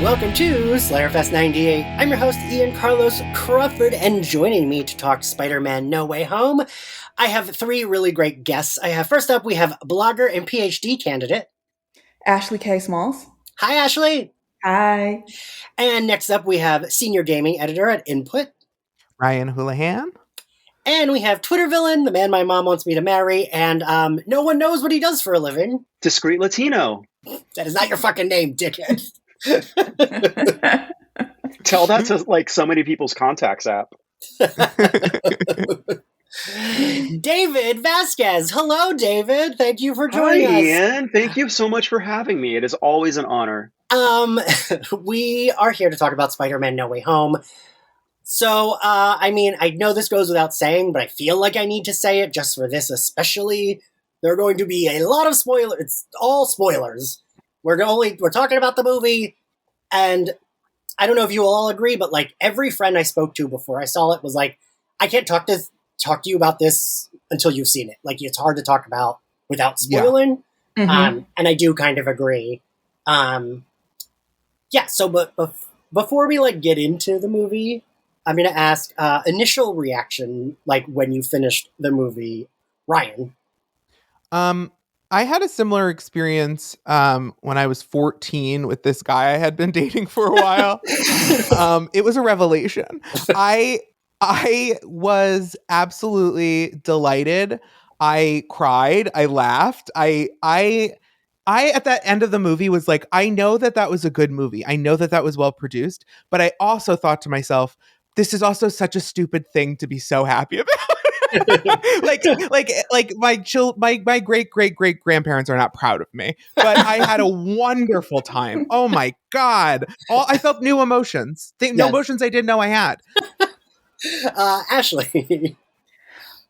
Welcome to Slayerfest 98. I'm your host, Ian Carlos Crawford, and joining me to talk Spider-Man No Way Home, I have three really great guests. First up, we have blogger and PhD candidate, Ashley K. Smalls. Hi, Ashley. Hi. And next up, we have senior gaming editor at Input, Ryan Houlihan. And we have Twitter villain, the man my mom wants me to marry, and no one knows what he does for a living. Discreet Latino. That is not your fucking name, dickhead. Tell that to so many people's contacts app. David Vazquez. Hello, David. Thank you for joining us. Hi, Ian. Thank you so much for having me. It is always an honor. We are here to talk about Spider-Man No Way Home. So, I know this goes without saying, but I feel like I need to say it just for this especially. There are going to be a lot of spoilers. It's all spoilers. We're talking about the movie, and I don't know if you all agree, but every friend I spoke to before I saw it was like, I can't talk to you about this until you've seen it. It's hard to talk about without spoiling. Yeah. Mm-hmm. And I do kind of agree. So before we get into the movie, I'm going to ask initial reaction, when you finished the movie, Ryan. I had a similar experience when I was 14 with this guy I had been dating for a while. It was a revelation. I was absolutely delighted. I cried. I laughed. I at that end of the movie was like, I know that was a good movie. I know that was well produced. But I also thought to myself, this is also such a stupid thing to be so happy about. My great grandparents are not proud of me, but I had a wonderful time. Oh my God. I felt new emotions. No emotions I didn't know I had. Ashley.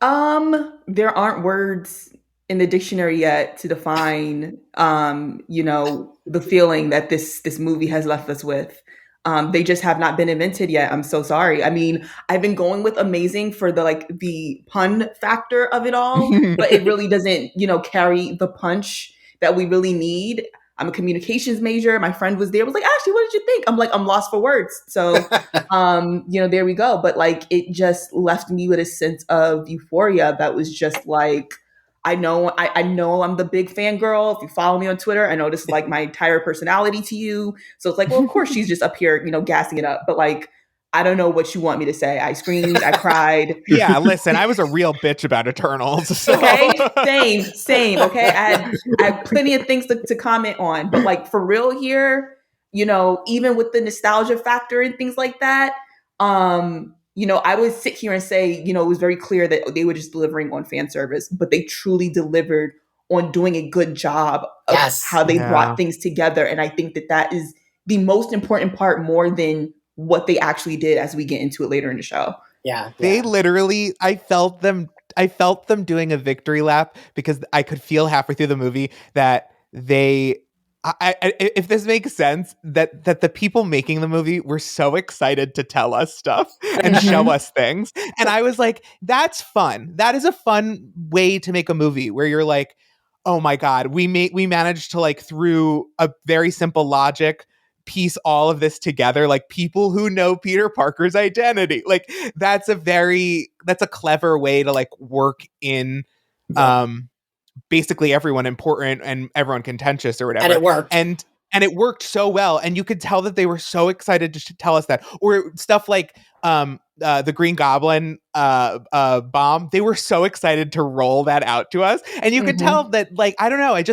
There aren't words in the dictionary yet to define, the feeling that this movie has left us with. They just have not been invented yet. I'm so sorry. I mean, I've been going with amazing for the pun factor of it all, but it really doesn't, carry the punch that we really need. I'm a communications major. My friend was there, was like, Ashley, what did you think? I'm like, I'm lost for words. So, there we go. But it just left me with a sense of euphoria that was just I know I'm the big fangirl. If you follow me on Twitter, I know this is my entire personality to you. So it's well, of course she's just up here, gassing it up. But I don't know what you want me to say. I screamed, I cried. Yeah, listen, I was a real bitch about Eternals. So. Okay, same. Okay, I had plenty of things to comment on. But for real here, even with the nostalgia factor and things like that, I would sit here and say, it was very clear that they were just delivering on fan service, but they truly delivered on doing a good job of how they brought things together. And I think that is the most important part, more than what they actually did, as we get into it later in the show. Yeah. They literally, I felt them doing a victory lap, because I could feel halfway through the movie that if this makes sense, that the people making the movie were so excited to tell us stuff and show us things. And I was like, that's fun. That is a fun way to make a movie, where you're like, oh my God, we managed to through a very simple logic piece all of this together, people who know Peter Parker's identity. That's a clever way to work in basically everyone important and everyone contentious or whatever. And it worked. And it worked so well. And you could tell that they were so excited to tell us that. Or stuff like the Green Goblin bomb. They were so excited to roll that out to us. And you could tell that, I don't know, I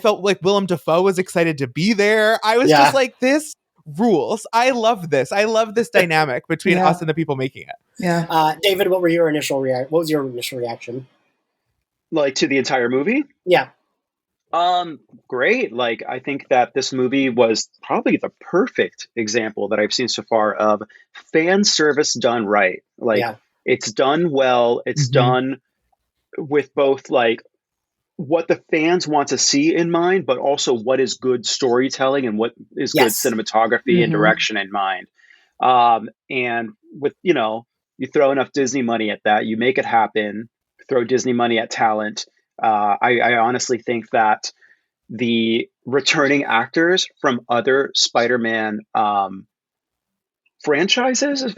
felt like Willem Dafoe was excited to be there. I was just like, this rules. I love this. I love this dynamic between us and the people making it. Yeah. David, what was your initial reaction? To the entire movie? Yeah. Great. I think that this movie was probably the perfect example that I've seen so far of fan service done right. It's done well. It's done with both what the fans want to see in mind, but also what is good storytelling and what is good cinematography and direction in mind. And with, you throw enough Disney money at that, you make it happen. Throw Disney money at talent. I honestly think that the returning actors from other Spider-Man franchises, if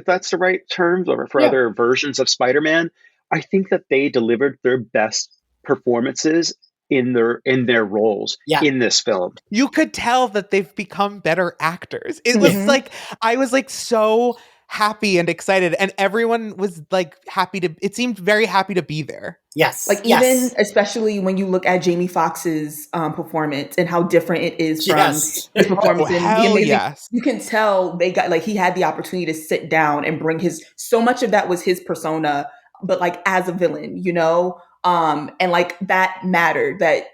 that's the right term, or for other versions of Spider-Man, I think that they delivered their best performances in their roles in this film. You could tell that they've become better actors. It was like, I was like so happy and excited, and everyone was like it seemed very happy to be there. Yes. Like even especially when you look at Jamie Foxx's performance and how different it is from his performance in The Amazing. You can tell they got like, he had the opportunity to sit down and bring so much of that was his persona, but like as a villain, you know? And like that mattered, that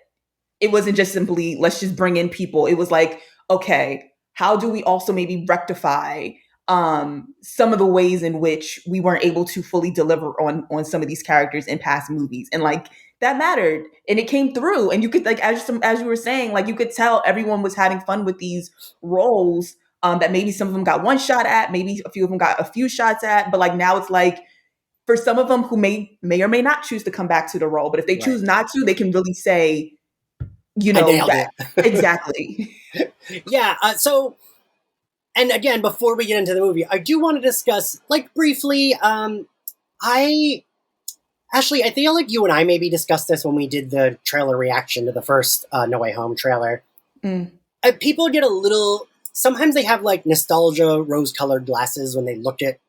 it wasn't just simply, let's just bring in people. It was like, okay, how do we also maybe rectify some of the ways in which we weren't able to fully deliver on some of these characters in past movies? And like that mattered, and it came through. And you could, like, as you were saying, like you could tell everyone was having fun with these roles that maybe some of them got one shot at, maybe a few of them got a few shots at, but like now it's like, for some of them who may or may not choose to come back to the role, but if they choose not to, they can really say, you know, that exactly. So, and again, before we get into the movie, I do want to discuss, like, briefly, Ashley, I feel like you and I maybe discussed this when we did the trailer reaction to the first No Way Home trailer. People get sometimes they have, like, nostalgia rose-colored glasses when they look at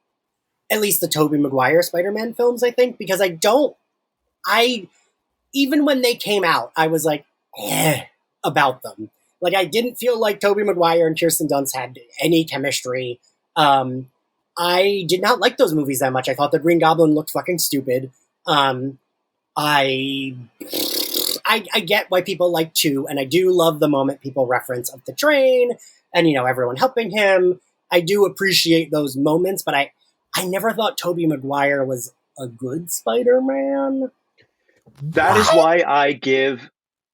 least the Tobey Maguire Spider-Man films, I think, because even when they came out, I was like, about them. Like, I didn't feel like Tobey Maguire and Kirsten Dunst had any chemistry. I did not like those movies that much. I thought the Green Goblin looked fucking stupid. I get why people like 2, and I do love the moment people reference of the train and, you know, everyone helping him. I do appreciate those moments, but I never thought Tobey Maguire was a good Spider-Man. That is why I give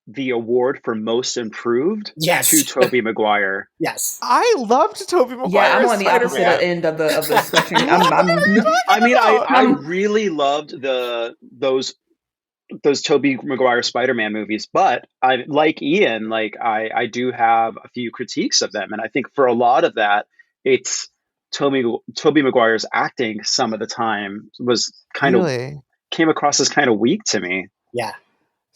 the award for most improved to Tobey Maguire. Yes. I loved Tobey Maguire. Yeah, I'm on the opposite end of the spectrum. I really loved those Tobey Maguire Spider-Man movies, but I, like Ian, I do have a few critiques of them, and I think for a lot of that, it's Tobey Maguire's acting some of the time was came across as kind of weak to me. Yeah.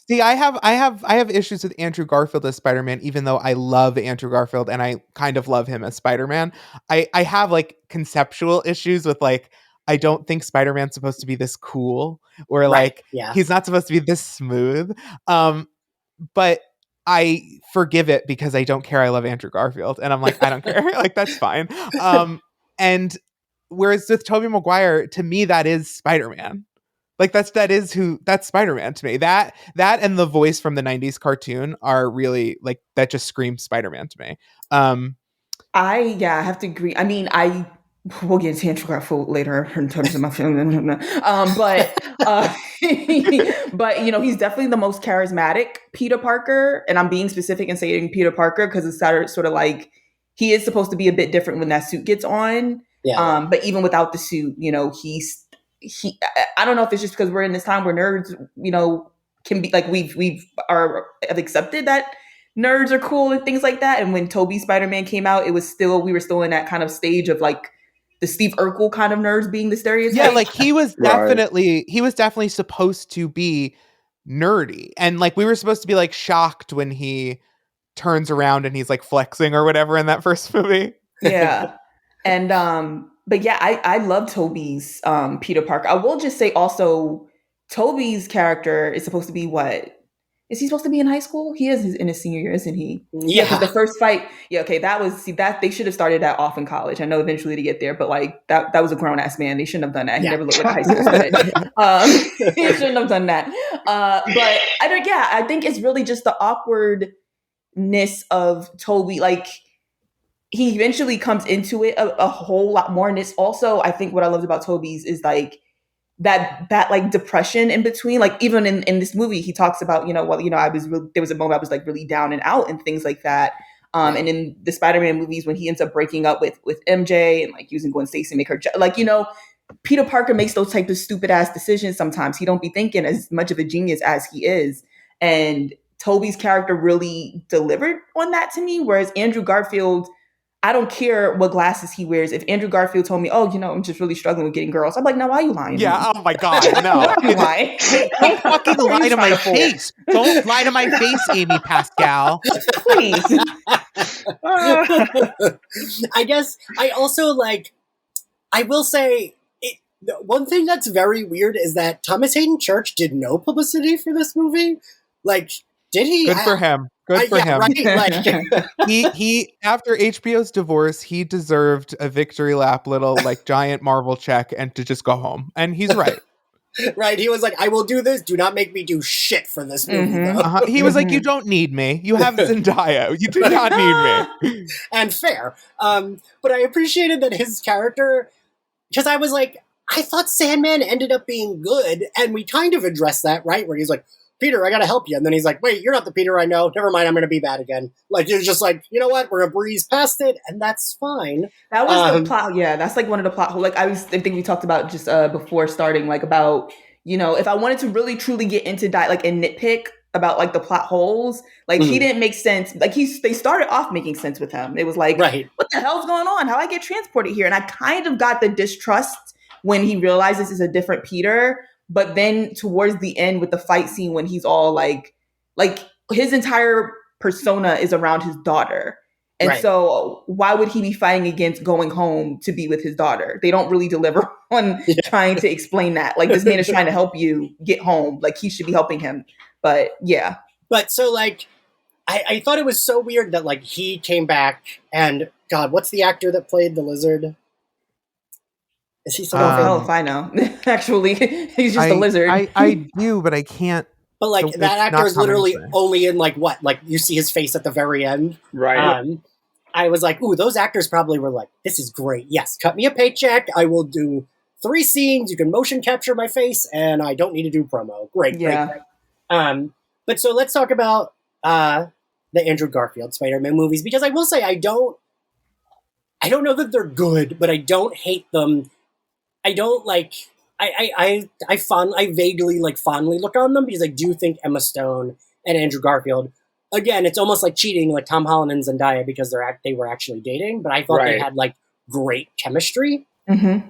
See, I have issues with Andrew Garfield as Spider-Man, even though I love Andrew Garfield and I kind of love him as Spider-Man. I have like conceptual issues with, like, I don't think Spider-Man's supposed to be this cool, or he's not supposed to be this smooth. But I forgive it because I don't care. I love Andrew Garfield, and I'm like, I don't care. Like, that's fine. And whereas with Tobey Maguire, to me, that is Spider-Man. Like, that's Spider-Man to me. That and the voice from the 90s cartoon are really, like, that just screams Spider-Man to me. I have to agree. I mean, we'll get into Andrew Garfield later in terms of my film. But you know, he's definitely the most charismatic Peter Parker, and I'm being specific in saying Peter Parker because it's sort of like he is supposed to be a bit different when that suit gets on. Yeah. But even without the suit, you know, I don't know if it's just because we're in this time where nerds, you know, can be like, have accepted that nerds are cool and things like that. And when Tobey Spider-Man came out, we were still in that kind of stage of like the Steve Urkel kind of nerds being the stereotype. Yeah, like he was definitely supposed to be nerdy, and like we were supposed to be like shocked when he turns around and he's like flexing or whatever in that first movie. Yeah. And but yeah, I love Tobey's Peter Parker. I will just say also, Tobey's character is supposed to be what? Is he supposed to be in high school? He is in his senior year, isn't he? Yeah. Because the first fight, that they should have started that off in college. I know eventually to get there, but like that was a grown ass man. They shouldn't have done that. He never looked like a high school student. He shouldn't have done that. But I think it's really just the awkwardness of Tobey. Like, he eventually comes into it a whole lot more. And it's also, I think what I loved about Tobey's is like that like depression in between. Like, even in this movie, he talks about, there was a moment I was like really down and out and things like that. And in the Spider-Man movies, when he ends up breaking up with MJ and like using Gwen Stacy to make her, like, Peter Parker makes those type of stupid ass decisions sometimes. He don't be thinking as much of a genius as he is. And Toby's character really delivered on that to me. Whereas Andrew Garfield, I don't care what glasses he wears. If Andrew Garfield told me, "Oh, I'm just really struggling with getting girls," I'm like, "No, why are you lying?" Yeah. Oh my God, no. Why are you lying? Don't fucking Who are lie you to my trying to fool? face. Don't lie to my face, Amy Pascal. Please. I guess I also like. I will say one thing that's very weird is that Thomas Hayden Church did no publicity for this movie. Like, did he? Good for him. Good for him. Right? Like, he after HBO's divorce, he deserved a victory lap, little like giant Marvel check, and to just go home. And he's right. Right? He was like, "I will do this. Do not make me do shit for this movie." Though. He was like, "You don't need me. You have Zendaya. You do not need me." And fair. But I appreciated that his character, because I was like, I thought Sandman ended up being good, and we kind of addressed that, right? Where he's like, "Peter, I gotta help you," and then he's like, "Wait, you're not the Peter I know. Never mind, I'm gonna be bad again." Like, it was just like, you know what? We're gonna breeze past it, and that's fine. That was the plot. Yeah, that's like one of the plot holes. Like I think we talked about just before starting, like about if I wanted to really truly get into like and nitpick about like the plot holes, like he didn't make sense. Like they started off making sense with him. It was like, what the hell's going on? How I get transported here? And I kind of got the distrust when he realizes it's a different Peter. But then towards the end with the fight scene when he's all like his entire persona is around his daughter. And so why would he be fighting against going home to be with his daughter? They don't really deliver on trying to explain that. Like, this man is trying to help you get home. Like, he should be helping him. But yeah. But so like, I thought it was so weird that like he came back and God, what's the actor that played the lizard? Is he someone? Oh, if I know. Actually, he's just a lizard. I do, but I can't. But like that actor is literally only in like what? Like you see his face at the very end. Right. I was like, ooh, those actors probably were like, this is great. Yes, cut me a paycheck. I will do 3 scenes. You can motion capture my face, and I don't need to do promo. Great. But so let's talk about the Andrew Garfield Spider-Man movies, because I will say I don't know that they're good, but I don't hate them. I don't like. I vaguely like fondly look on them because I do think Emma Stone and Andrew Garfield. Again, it's almost like cheating, like Tom Holland and Zendaya, because they were actually dating, but I thought they had like great chemistry. Mm-hmm.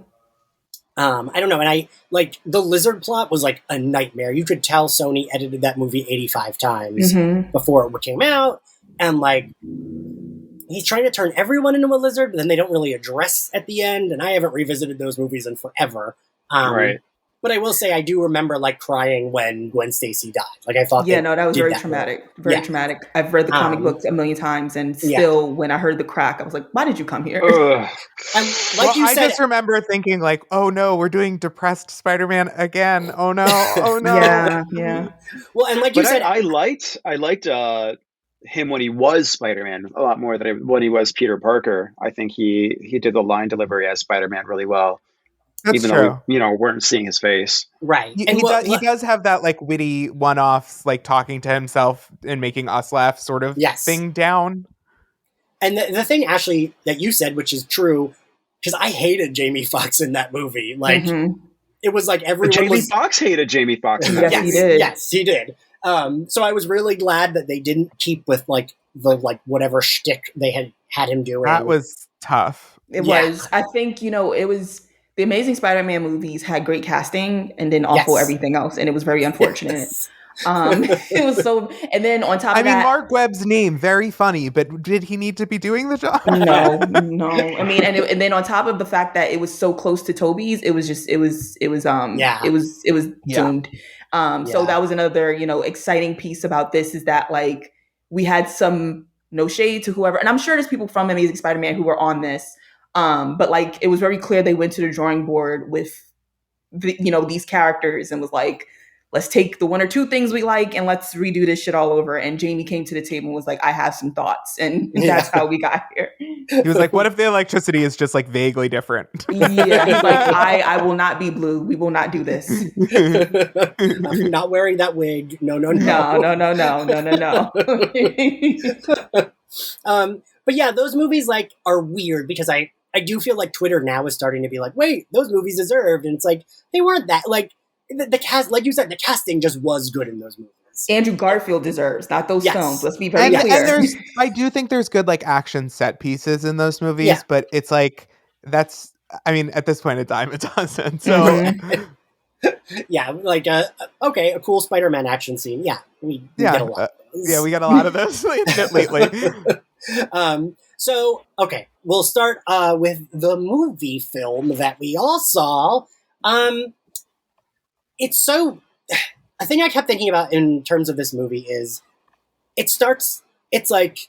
I don't know, and I like the lizard plot was like a nightmare. You could tell Sony edited that movie 85 times before it came out, and like he's trying to turn everyone into a lizard, but then they don't really address at the end. And I haven't revisited those movies in forever. But I will say I do remember like crying when Gwen Stacy died. Like I thought, that was very traumatic. Very traumatic. I've read the comic books a million times, and still, when I heard the crack, I was like, "Why did you come here?" I just remember thinking, like, "Oh no, we're doing depressed Spider-Man again. Oh no, oh no." Yeah. Well, and like you said, I liked him when he was Spider-Man a lot more than when he was Peter Parker. I think he did the line delivery as Spider-Man really well. That's even true. though we weren't seeing his face. Right. He does have that like witty one-offs, like talking to himself and making us laugh sort of thing down. And the thing, Ashley, that you said, which is true, because I hated Jamie Foxx in that movie. Like, it was like everyone Jamie Foxx hated Jamie Foxx in that movie. He did. Yes, he did. So I was really glad that they didn't keep with like the like whatever shtick they had him doing. That was tough. It was. I think, it was... The Amazing Spider-Man movies had great casting and then awful everything else, and it was very unfortunate. It was so, and then on top of that, Mark Webb's name, very funny, but did he need to be doing the job? No. I mean, and then on top of the fact that it was so close to Tobey's, it was doomed. So that was another, exciting piece about this, is that like we had some, no shade to whoever, and I'm sure there's people from Amazing Spider-Man who were on this. But like, it was very clear they went to the drawing board with these characters and was like, let's take the 1 or 2 things we like and let's redo this shit all over. And Jamie came to the table and was like, I have some thoughts. And that's how we got here. He was like, what if the electricity is just like vaguely different? Yeah. He's like, I will not be blue. We will not do this. I'm not wearing that wig. No. But yeah, those movies like are weird because I do feel like Twitter now is starting to be like, wait, those movies deserved, and it's like they weren't that like the cast, like you said, the casting just was good in those movies. Andrew Garfield deserves, not those films. Let's be very clear. And I do think there's good like action set pieces in those movies, but it's like at this point in time it doesn't. So yeah, like okay, a cool Spider-Man action scene. Yeah, we get a lot. We got a lot of those lately. So okay, we'll start with the movie film that we all saw. It's so. A thing I kept thinking about in terms of this movie is, it's like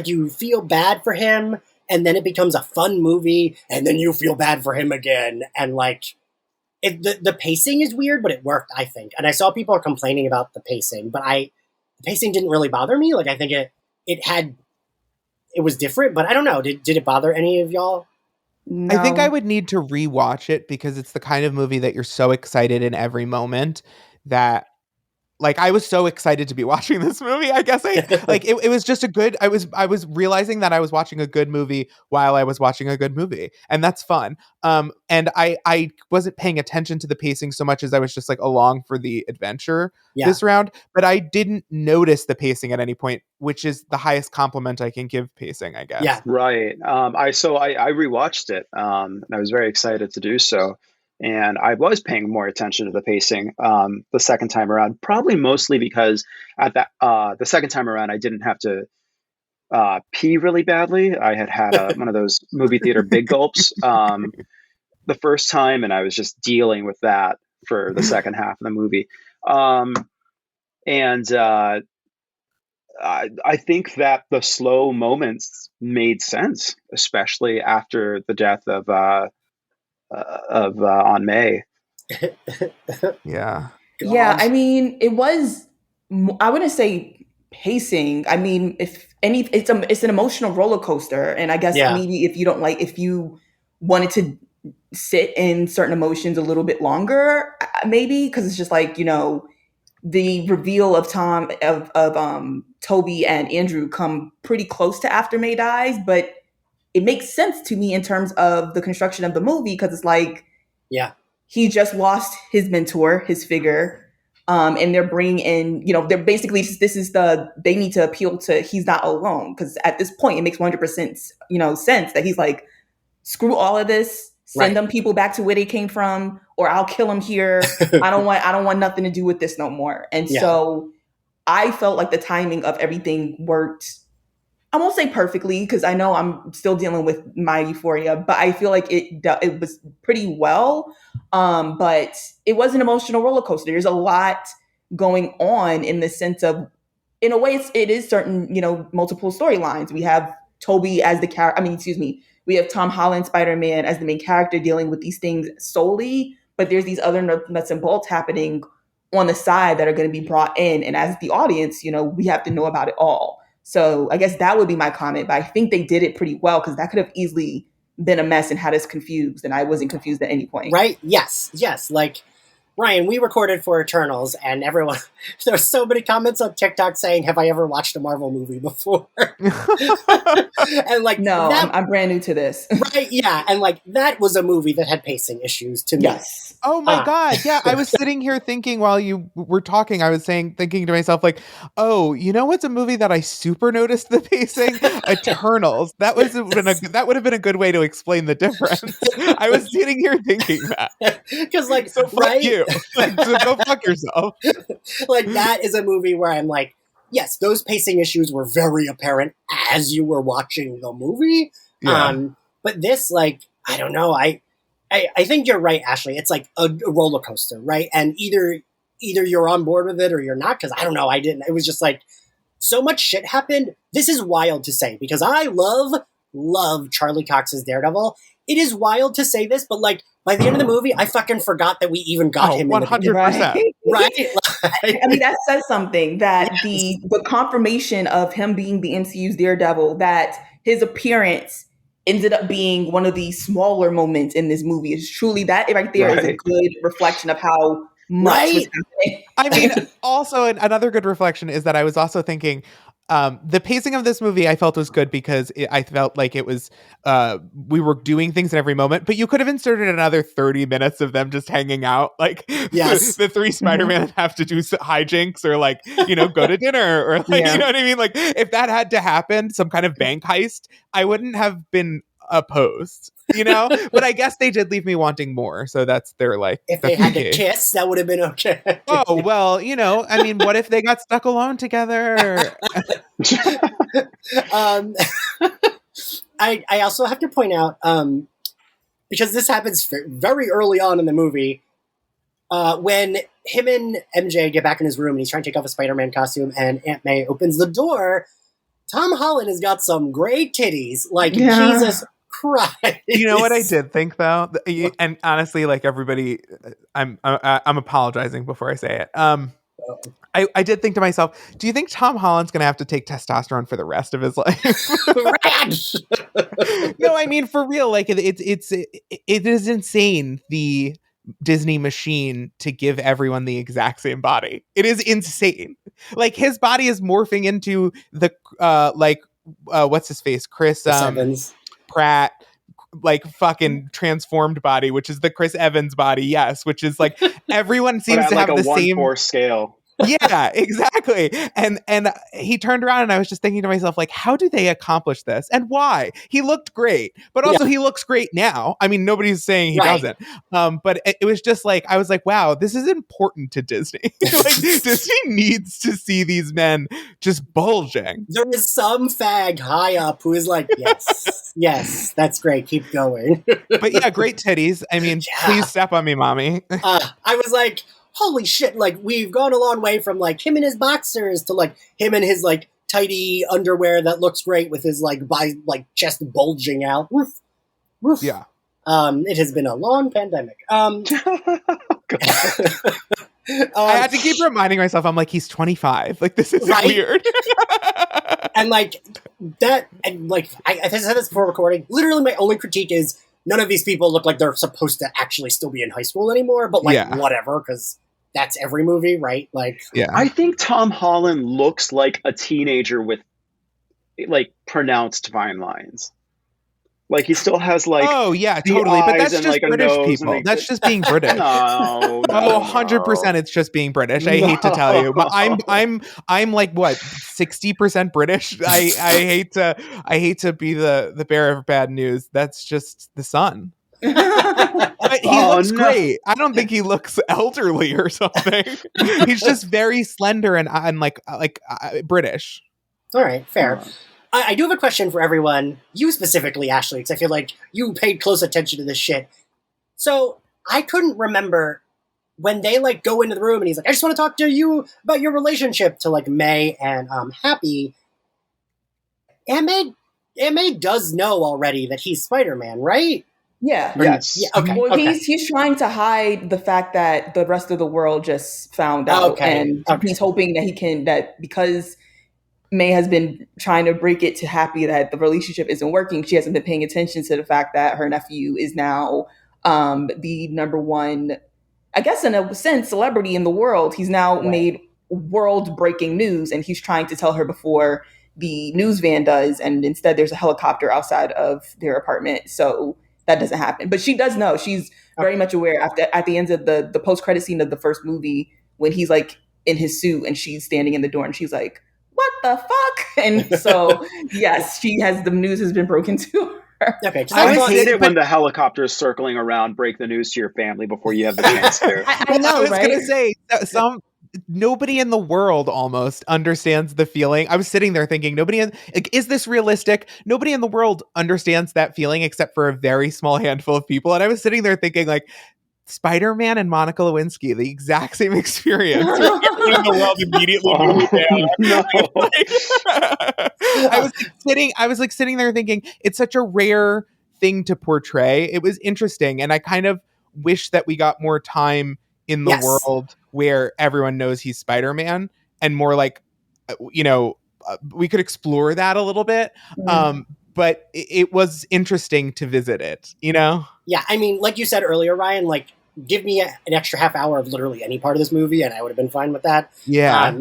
you feel bad for him, and then it becomes a fun movie, and then you feel bad for him again, and like, the pacing is weird, but it worked, I think. And I saw people complaining about the pacing, but the pacing didn't really bother me. Like, I think it was different, but I don't know. Did it bother any of y'all? No. I think I would need to rewatch it because it's the kind of movie that you're so excited in every moment that, like, I was so excited to be watching this movie. I guess it was just I was realizing that I was watching a good movie while I was watching a good movie, and that's fun. And I wasn't paying attention to the pacing so much as I was just like along for the adventure this round, but I didn't notice the pacing at any point, which is the highest compliment I can give pacing, I guess. Yeah. Right. I rewatched it, and I was very excited to do so. And I was paying more attention to the pacing the second time around, probably mostly because at the second time around, I didn't have to pee really badly. I had one of those movie theater big gulps the first time, and I was just dealing with that for the second half of the movie. I think that the slow moments made sense, especially after the death of Aunt May. Yeah. God. Yeah, I mean, it was, I wouldn't say pacing. I mean, if any, it's an emotional roller coaster. And I guess maybe if you wanted to sit in certain emotions a little bit longer, maybe, because it's just like, you know, the reveal of Toby and Andrew come pretty close to after May dies, but it makes sense to me in terms of the construction of the movie, because it's like, he just lost his mentor, his figure, and they're bringing in, you know, they're basically, they need to appeal to, he's not alone, because at this point it makes 100% sense that he's like, screw all of this, send them people back to where they came from, or I'll kill them here. I don't want nothing to do with this no more. And so I felt like the timing of everything worked. I won't say perfectly, because I know I'm still dealing with my euphoria, but I feel like it was pretty well. But it was an emotional roller coaster. There's a lot going on in the sense of, in a way, it is certain, multiple storylines. We have Toby as the character. We have Tom Holland, Spider-Man, as the main character dealing with these things solely, but there's these other nuts and bolts happening on the side that are going to be brought in. And as the audience, we have to know about it all. So I guess that would be my comment, but I think they did it pretty well, because that could have easily been a mess and had us confused, and I wasn't confused at any point. Right? Yes. Like, Ryan, we recorded for Eternals, and there's so many comments on TikTok saying, have I ever watched a Marvel movie before? And like, no, I'm brand new to this. Right? Yeah. And like, that was a movie that had pacing issues to me. Yes. Oh my God. Yeah. I was sitting here thinking while you were talking, I was thinking to myself, like, oh, you know what's a movie that I super noticed the pacing? Eternals. That would have been a good way to explain the difference. I was sitting here thinking that. Because like, so fuck you. So go fuck yourself. Like, that is a movie where I'm like, yes, those pacing issues were very apparent as you were watching the movie. Yeah. But this, like, I don't know. I think you're right, Ashley. It's like a roller coaster, right? And either you're on board with it or you're not, because I don't know. I didn't. It was just like, so much shit happened. This is wild to say, because I love Charlie Cox's Daredevil. It is wild to say this, but like, by the end of the movie, I fucking forgot that we even got him. 100%. Right? I mean, that says something, that the confirmation of him being the MCU's Daredevil, that his appearance ended up being one of the smaller moments in this movie, is truly, that right there is a good reflection of how much was happening. I mean, also another good reflection is that I was also thinking, The pacing of this movie I felt was good because I felt like it was we were doing things in every moment, but you could have inserted another 30 minutes of them just hanging out, like Yes. the three Spider-Man have to do hijinks or like, you know, go to dinner or like, you know what I mean? Like if that had to happen, some kind of bank heist, I wouldn't have been opposed, you know. But I guess they did leave me wanting more, so that's their like if they had to kiss, that would have been okay. Oh well, you know, I mean, what if they got stuck alone together? I also have to point out, because this happens very early on in the movie, when him and MJ get back in his room and he's trying to take off a Spider-Man costume and Aunt May opens the door, Tom Holland has got some great titties. Like, Jesus Christ. You know what I did think though, and honestly, like everybody, I'm apologizing before I say it. I did think to myself, do you think Tom Holland's going to have to take testosterone for the rest of his life? No, I mean for real. Like it is insane, the Disney machine to give everyone the exact same body. It is insane. Like his body is morphing into the what's his face, Chris Evans. Pratt, like fucking transformed body, which is the Chris Evans body, yes, which is like everyone seems to have the same 1/4 scale. Yeah, exactly. And he turned around and I was just thinking to myself, like, how do they accomplish this? And why? He looked great, but also he looks great now. I mean, nobody's saying he doesn't. But it was just like, I was like, wow, this is important to Disney. Like, Disney needs to see these men just bulging. There is some fag high up who is like, yes, that's great. Keep going. But yeah, great titties. I mean, please step on me, mommy. I was like, holy shit, like, we've gone a long way from, like, him in his boxers to, like, him in his, like, tidy underwear that looks great with his, like, chest bulging out. Woof. Woof. Yeah. It has been a long pandemic. I had to keep reminding myself, I'm like, he's 25. Like, this is weird. And, like, that, and, like, I said this before recording, literally my only critique is none of these people look like they're supposed to actually still be in high school anymore, but, like, whatever, because that's every movie, right? Like, I think Tom Holland looks like a teenager with, like, pronounced fine lines. Like, he still has, like, oh yeah, totally. But that's and, just like, British people. That's just being British. No, 100%. It's just being British. I hate to tell you, but I'm like what 60% British. I hate to be the bearer of bad news. That's just the son. But he looks great. I don't think he looks elderly or something. He's just very slender and like British. All right, fair. I do have a question for everyone. You specifically, Ashley, because I feel like you paid close attention to this shit. So I couldn't remember when they like go into the room and he's like, I just want to talk to you about your relationship to like May and Happy. Aunt May does know already that he's Spider-Man, right? Yeah. Yes. Yeah, okay. Well, he's trying to hide the fact that the rest of the world just found out, and he's hoping that because May has been trying to break it to Happy that the relationship isn't working, she hasn't been paying attention to the fact that her nephew is now the number one, I guess in a sense, celebrity in the world. He's now made world-breaking news, and he's trying to tell her before the news van does, and instead there's a helicopter outside of their apartment, so that doesn't happen. But she does know. She's very much aware at the end of the post-credit scene of the first movie when he's like in his suit and she's standing in the door and she's like, what the fuck? And so, yes, the news has been broken to her. Okay, I hate it when the helicopters circling around break the news to your family before you have the chance to. I know, I was right? going to say, nobody in the world almost understands the feeling. I was sitting there thinking, is this realistic? Nobody in the world understands that feeling except for a very small handful of people. And I was sitting there thinking, like, Spider-Man and Monica Lewinsky, the exact same experience. In the world immediately moved down. No. I was sitting there thinking, it's such a rare thing to portray. It was interesting, and I kind of wish that we got more time in the world where everyone knows he's Spider-Man, and more like, we could explore that a little bit. But it was interesting to visit it, you know? Yeah, I mean, like you said earlier, Ryan, like, give me an extra half hour of literally any part of this movie and I would have been fine with that. Yeah.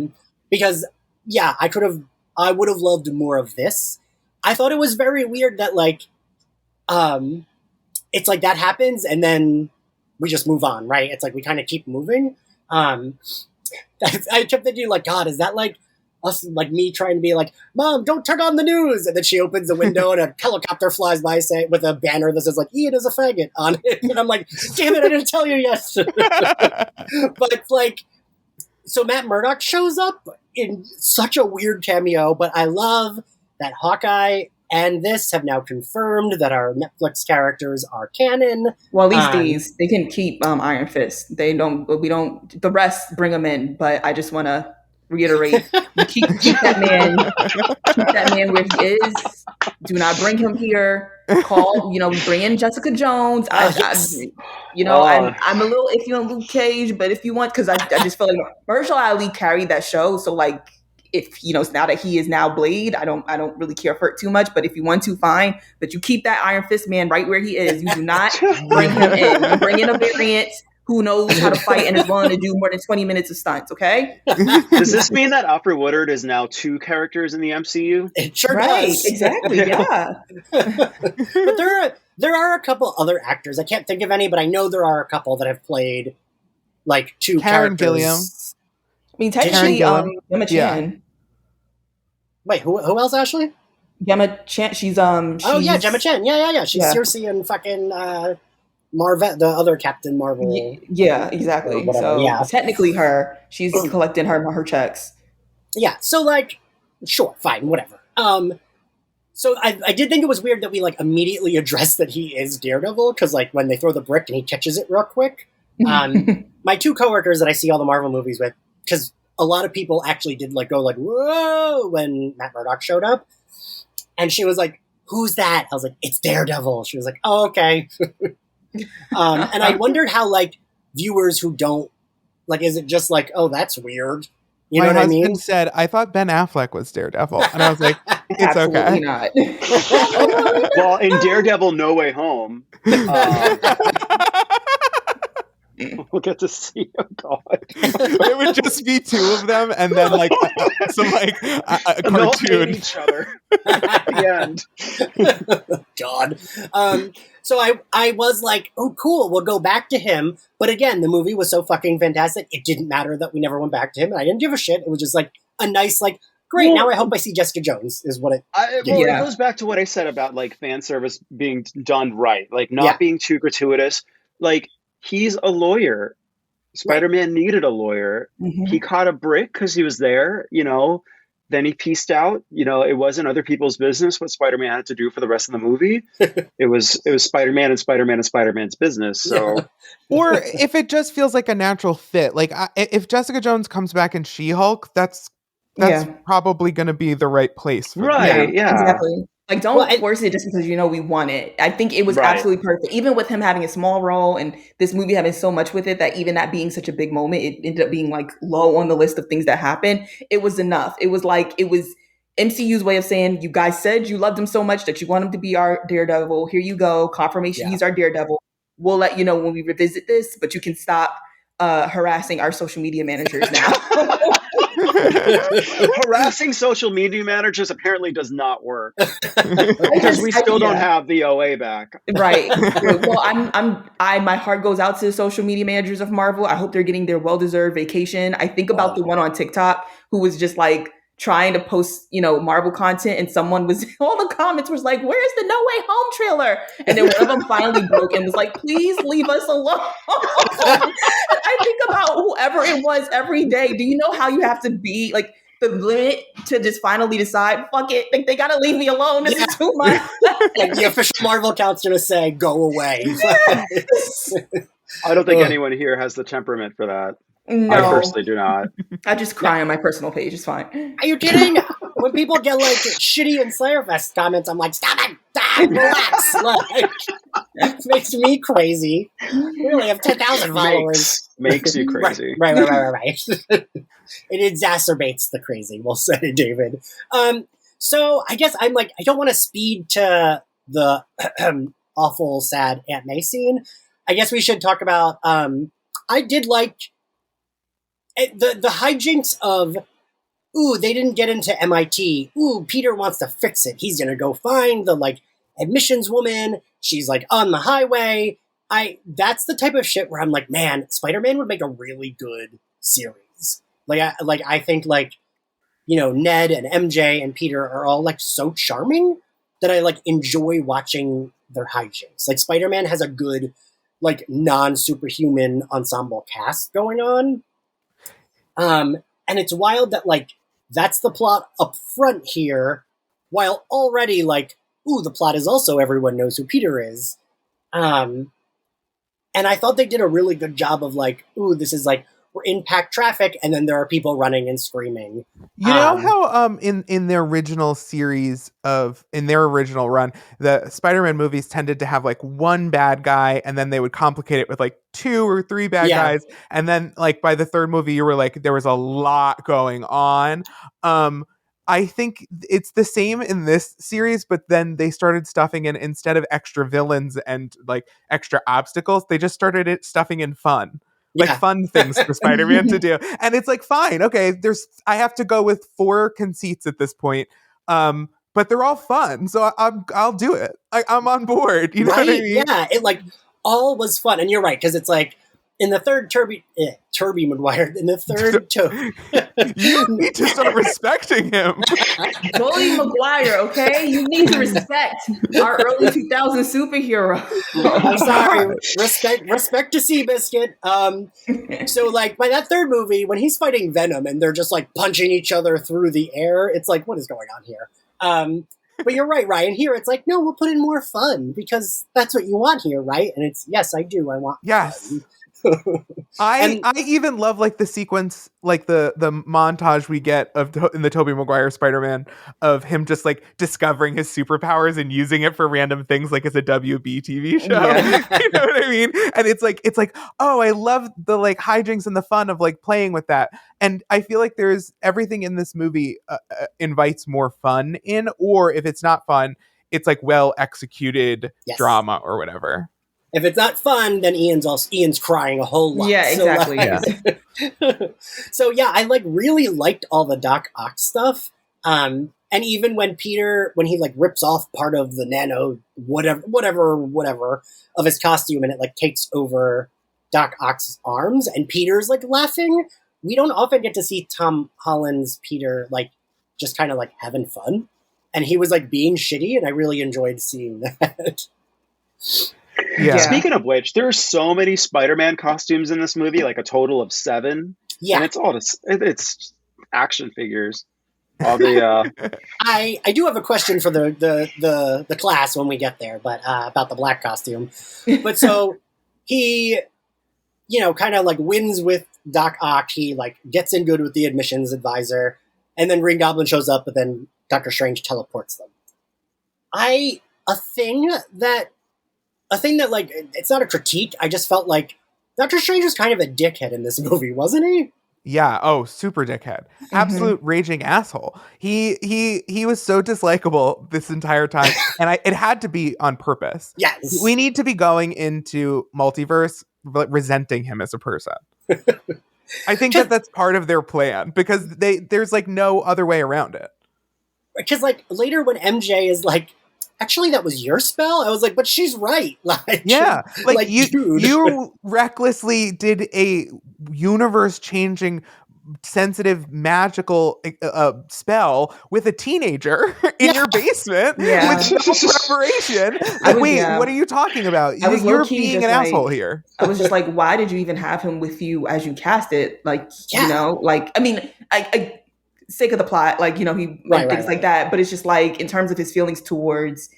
Because, I could have I would have loved more of this. I thought it was very weird that, like, it's like that happens and then we just move on, right? It's like we kind of keep moving. I kept thinking, like, God, is that like us, like me trying to be like, Mom, don't turn on the news, and then she opens the window and a helicopter flies by, say, with a banner that says like "Ian is a faggot" on it, and I'm like, damn it, I didn't tell you yet. But like, so Matt Murdock shows up in such a weird cameo, but I love that Hawkeye and this have now confirmed that our Netflix characters are canon. Well, at least these, they can keep Iron Fist. We don't, the rest bring them in, but I just want to reiterate, keep that man where he is. Do not bring him here. We bring in Jessica Jones. I'm a little iffy on Luke Cage, but if you want, because I just feel like Mahershala Ali carried that show, so like, if now that he is now Blade, I don't really care for it too much. But if you want to, fine. But you keep that Iron Fist man right where he is. You do not bring him in. You bring in a variant who knows how to fight and is willing to do more than 20 minutes of stunts. Okay. Does this mean that Alfred Woodard is now 2 characters in the MCU? It sure does. Exactly. Yeah. But there are a couple other actors. I can't think of any, but I know there are a couple that have played like 2 Karen characters. Gilliam. I mean, technically, Gemma Chan. Yeah. Wait, who else, Ashley? Gemma Chan. She's Gemma Chan. Yeah. She's Circe in fucking Marvel, the other Captain Marvel. Yeah, exactly. So technically, she's collecting her checks. Yeah. So like, sure, fine, whatever. So I did think it was weird that we like immediately addressed that he is Daredevil, because like when they throw the brick and he catches it real quick. My 2 coworkers that I see all the Marvel movies with, because a lot of people actually did like go like, whoa, when Matt Murdock showed up. And she was like, who's that? I was like, it's Daredevil. She was like, oh, okay. And I wondered how like viewers who don't, like, is it just like, oh, that's weird? You know what I mean? My husband said, I thought Ben Affleck was Daredevil. And I was like, it's okay. Not. Well, in Daredevil No Way Home, we'll get to see. Oh God! It would just be 2 of them, and then like some like a cartoon. Each other at the end. God. So I was like, oh, cool. We'll go back to him. But again, the movie was so fucking fantastic. It didn't matter that we never went back to him, and I didn't give a shit. It was just like a nice like. Great. Now I hope I see Jessica Jones. Is what it. It goes back to what I said about like fan service being done right, like not being too gratuitous. Like, he's a lawyer. Spider-Man needed a lawyer. Mm-hmm. He caught a brick because he was there. Then he pieced out. It wasn't other people's business what Spider-Man had to do for the rest of the movie. It was Spider-Man and Spider-Man and Spider-Man's business. So, or if it just feels like a natural fit, like if Jessica Jones comes back in She-Hulk, that's probably going to be the right place for right. Yeah, exactly. Like, don't force it just because we want it. I think it was absolutely perfect. Even with him having a small role and this movie having so much with it, that even that being such a big moment, it ended up being like low on the list of things that happened. It was enough. It was MCU's way of saying, you guys said you loved him so much that you want him to be our Daredevil. Here you go. Confirmation he's our Daredevil. We'll let you know when we revisit this, but you can stop harassing our social media managers now. Harassing social media managers apparently does not work because we still don't have the OA back. Right. Well, my heart goes out to the social media managers of Marvel. I hope they're getting their well-deserved vacation. I think about the one on TikTok who was just like trying to post, Marvel content, and someone was, all the comments was like, where's the No Way Home trailer? And then one of them finally broke and was like, please leave us alone. I think about whoever it was every day. Do you know how you have to be like the limit to just finally decide, fuck it, like, they gotta leave me alone. This is too much. Like the official Marvel account's gonna say, go away. I don't think anyone here has the temperament for that. No. I personally do not. I just cry on my personal page. It's fine. Are you kidding? When people get like shitty and Slayerfest comments, I'm like, stop it! Stop! Relax! Like, it makes me crazy. We only have 10,000 followers. Makes you crazy. Right. It exacerbates the crazy, we'll say, David. So I guess I'm like, I don't want to speed to the awful, sad Aunt May scene. I guess we should talk about, I did like the hijinks of ooh, they didn't get into MIT. Ooh, Peter wants to fix it. He's gonna go find the like admissions woman. She's like on the highway. That's the type of shit where I'm like, man, Spider-Man would make a really good series. I think like, you know, Ned and MJ and Peter are all like so charming that I like enjoy watching their hijinks. Like Spider-Man has a good like non-superhuman ensemble cast going on. And it's wild that like that's the plot up front here, while already like, ooh, the plot is also everyone knows who Peter is. And I thought they did a really good job of like, ooh, this is like, we're in packed traffic, and then there are people running and screaming. You know how in their original in their original run, the Spider-Man movies tended to have like one bad guy, and then they would complicate it with like 2 or 3 bad guys, and then like by the third movie, you were like, there was a lot going on. I think it's the same in this series, but then they started stuffing in, instead of extra villains and like extra obstacles, they just started stuffing in fun. Like fun things for Spider-Man to do. And it's like, fine, okay, I have to go with 4 conceits at this point. But they're all fun. So I'll do it. I'm on board. You know what I mean? Yeah, it like all was fun. And you're right, because it's like in the third Tobey Maguire, in the third you need to start respecting him. Tobey Maguire, okay? You need to respect our early 2000 superhero. I'm sorry. Respect to Seabiscuit. So like by that third movie, when he's fighting Venom and they're just like punching each other through the air, it's like, what is going on here? But you're right, Ryan. Here it's like, no, we'll put in more fun because that's what you want here, right? And it's, yes, I do. I want fun. I even love like the sequence, like the montage we get in the Tobey Maguire Spider-Man of him just like discovering his superpowers and using it for random things, like as a WB TV show. Yeah. You know what I mean? And it's like, oh, I love the like hijinks and the fun of like playing with that. And I feel like there's everything in this movie invites more fun in, or if it's not fun, it's like well executed drama or whatever. If it's not fun, then Ian's crying a whole lot. Yeah, exactly. So yeah, I like really liked all the Doc Ock stuff. And even when he like rips off part of the nano whatever of his costume, and it like takes over Doc Ock's arms, and Peter's like laughing. We don't often get to see Tom Holland's Peter like just kind of like having fun, and he was like being shitty, and I really enjoyed seeing that. Yeah. Speaking of which, there are so many Spider-Man costumes in this movie, like a total of 7. Yeah, and it's action figures. All the I do have a question for the class when we get there, but about the black costume. But so he, you know, kind of like wins with Doc Ock. He like gets in good with the admissions advisor, and then Green Goblin shows up, but then Doctor Strange teleports them. A thing that like, it's not a critique. I just felt like Doctor Strange was kind of a dickhead in this movie, wasn't he? Yeah. Oh, super dickhead. Absolute raging asshole. He was so dislikable this entire time, and it had to be on purpose. Yes. We need to be going into multiverse resenting him as a person. I think that's part of their plan, because there's like no other way around it. Because like later when MJ is like, actually, that was your spell? I was like, but she's right. Like, yeah, like dude. You recklessly did a universe-changing, sensitive, magical spell with a teenager in your basement with no preparation. What are you talking about? You're being an asshole here. I was just like, why did you even have him with you as you cast it? Like, you know, like, I mean, I sake of the plot, like, you know, he things like that, but it's just like in terms of his feelings towards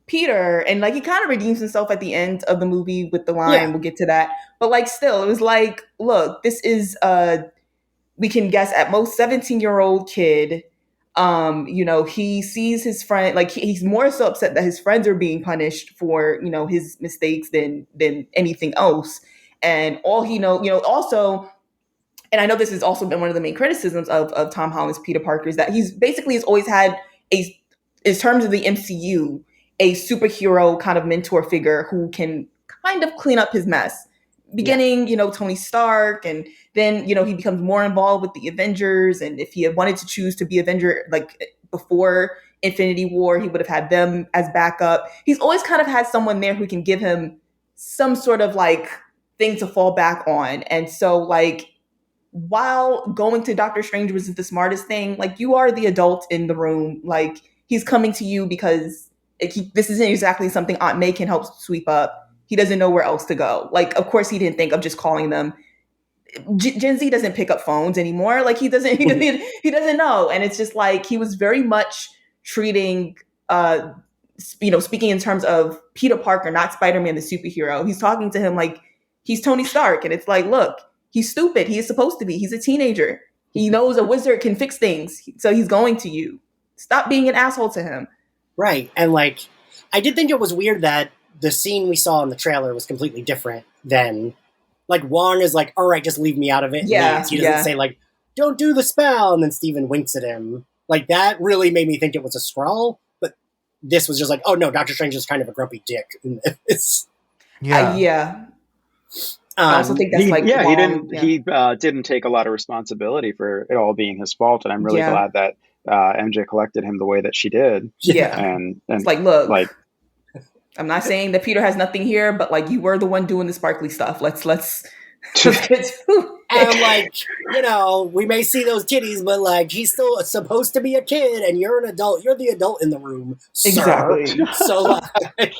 Peter, and like he kind of redeems himself at the end of the movie with the line, we'll get to that, but like still it was like, look, this is we can guess at most 17-year-old kid. You know, he sees his friend, like he's more so upset that his friends are being punished for, you know, his mistakes than anything else. And all he knows, you know, also, and I know this has also been one of the main criticisms of Tom Holland's Peter Parker, is that has always had in terms of the MCU, a superhero kind of mentor figure who can kind of clean up his mess. beginning, Tony Stark, and then, he becomes more involved with the Avengers. And if he had wanted to choose to be Avenger, like before Infinity War, he would have had them as backup. He's always kind of had someone there who can give him some sort of like thing to fall back on. And so like, while going to Doctor Strange was the smartest thing, like you are the adult in the room, like he's coming to you because this isn't exactly something Aunt May can help sweep up. He doesn't know where else to go. Like, of course, he didn't think of just calling them. Gen Z doesn't pick up phones anymore. Like he doesn't know. And it's just like he was very much treating, speaking in terms of Peter Parker, not Spider-Man, the superhero. He's talking to him like he's Tony Stark, and it's like, look, he's stupid. He is supposed to be. He's a teenager. He knows a wizard can fix things, so he's going to you. Stop being an asshole to him. Right, and like I did think it was weird that the scene we saw in the trailer was completely different than, like, Wong is like, all right, just leave me out of it. Yeah, he doesn't say, like, don't do the spell, and then Steven winks at him. Like, that really made me think it was a Skrull, but this was just like, oh no, Doctor Strange is kind of a grumpy dick in this. Yeah. I also think that's he didn't take a lot of responsibility for it all being his fault, and I'm really glad that MJ collected him the way that she did. Yeah. And it's like, look, like, I'm not saying that Peter has nothing here, but like you were the one doing the sparkly stuff. Let's and like, we may see those titties, but like he's still supposed to be a kid, and you're an adult. You're the adult in the room, exactly. Sir. So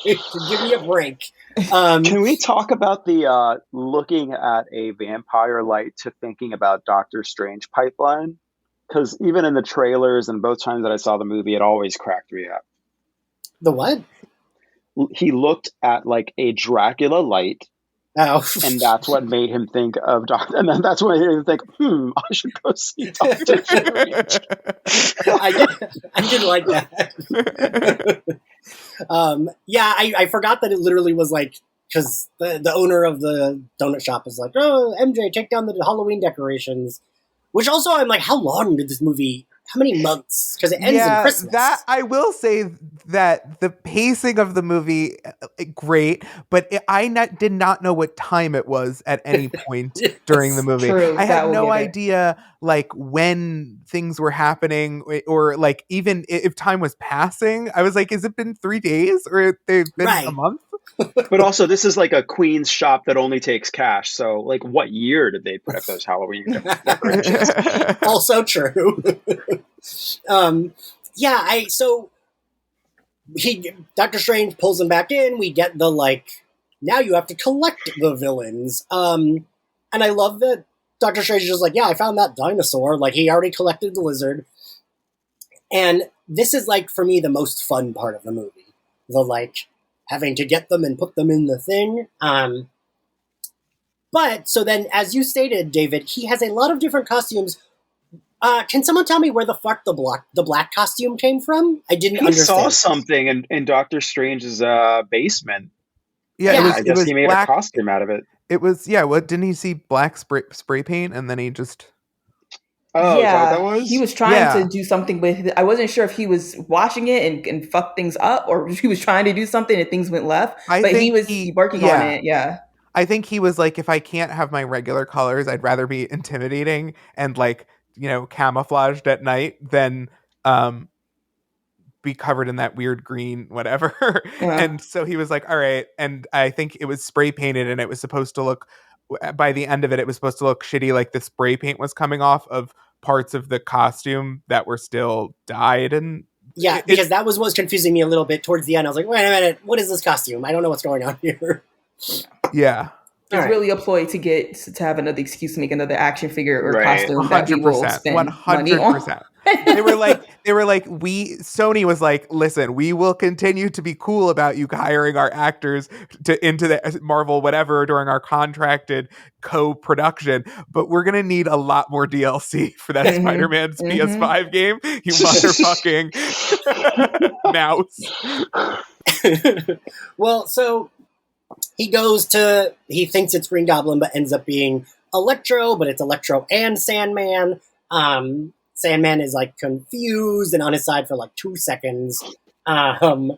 give me a break. Can we talk about the looking at a vampire light to thinking about Doctor Strange pipeline? Because even in the trailers and both times that I saw the movie, it always cracked me up. The what? He looked at like a Dracula light. Oh. And that's what made him think of Doctor. And then that's what made him think, I should go see Doctor Strange. I did like that. I forgot that it literally was like, because the owner of the donut shop is like, oh, MJ, take down the Halloween decorations. Which also, I'm like, how long did this movie? How many months? Because it ends in Christmas. That I will say that the pacing of the movie, great, but I did not know what time it was at any point during the movie. True, I had no idea, like, when things were happening, or like even if time was passing. I was like, has it been 3 days, or they've been a month? But also, this is like a Queens shop that only takes cash. So, like, what year did they put up those Halloween decorations? Also true. Doctor Strange pulls him back in. We get the, like, now you have to collect the villains. And I love that Doctor Strange is just like, yeah, I found that dinosaur. Like, he already collected the lizard. And this is, like, for me, the most fun part of the movie. The, like, having to get them and put them in the thing. But, so then, as you stated, David, he has a lot of different costumes. Can someone tell me where the fuck the black costume came from? I didn't understand. I saw something in Doctor Strange's basement. Yeah, I guess he made a costume out of it. It was, didn't he see black spray paint, and then he just... Oh, yeah, is that what that was? He was trying to do something with it. I wasn't sure if he was washing it and fucked things up, or if he was trying to do something and things went left. But he was working on it, I think he was like, if I can't have my regular colors, I'd rather be intimidating and, like, camouflaged at night than be covered in that weird green whatever. Yeah. And so he was like, all right. And I think it was spray painted, and it was supposed to look, by the end of it, it was supposed to look shitty, like the spray paint was coming off of parts of the costume that were still dyed. And because that was confusing me a little bit towards the end. I was like, wait a minute, what is this costume? I don't know what's going on here. Yeah. It's really a ploy to have another excuse to make another action figure or costume 100%, that people spend 100%. Money on. They were like, Sony was like, listen, we will continue to be cool about you hiring our actors into the Marvel whatever during our contracted co-production, but we're gonna need a lot more DLC for that Spider-Man's PS5 game. You motherfucking mouse. Well, so he thinks it's Green Goblin, but ends up being Electro, but it's Electro and Sandman. Sandman is, like, confused and on his side for, like, 2 seconds. And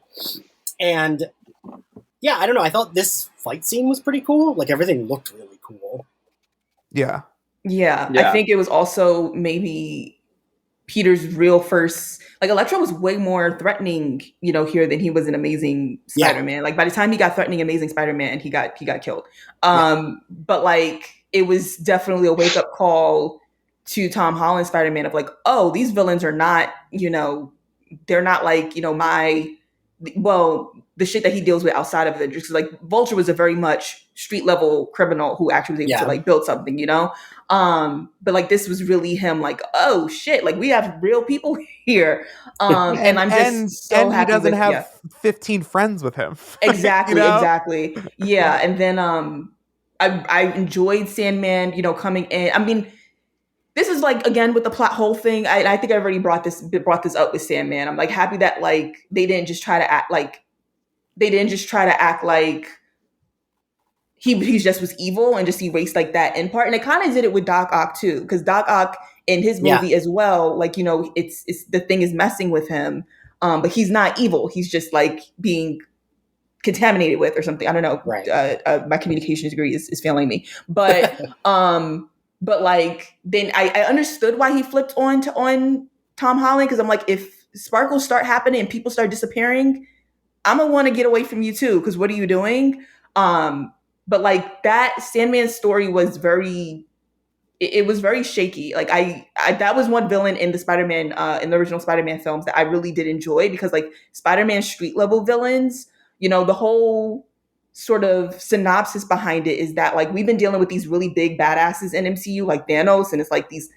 yeah, I don't know. I thought this fight scene was pretty cool. Like, everything looked really cool. Yeah. Yeah. I think it was also maybe Peter's real first, like, Electro was way more threatening, here than he was in Amazing Spider-Man. Yeah. Like, by the time he got threatening Amazing Spider-Man, he got killed. But like, it was definitely a wake-up call to Tom Holland's Spider-Man of like, oh, these villains are not, they're not like, the shit that he deals with outside of Avengers. Because like Vulture was a very much street level criminal who actually was able to like build something, but like this was really him like, oh shit, like we have real people here. And I'm just so and happy he doesn't have 15 friends with him. Exactly. Exactly. Yeah. And then I enjoyed Sandman, coming in. I mean, this is like, again, with the plot hole thing, I think I already brought this up with Sandman. I'm like happy that like they didn't just try to act like he just was evil and just erased like that end part. And it kind of did it with Doc Ock too, because Doc Ock in his movie as well, like, it's the thing is messing with him, but he's not evil. He's just like being contaminated with or something. I don't know. Right. My communication degree is failing me, but but like then I understood why he flipped on Tom Holland, because I'm like, if sparkles start happening and people start disappearing, I'm gonna want to get away from you too, because what are you doing? But like that Sandman story was very shaky. Like I that was one villain in the Spider-Man in the original Spider-Man films that I really did enjoy, because like Spider-Man street level villains, the whole sort of synopsis behind it is that like we've been dealing with these really big badasses in MCU like Thanos, and it's like these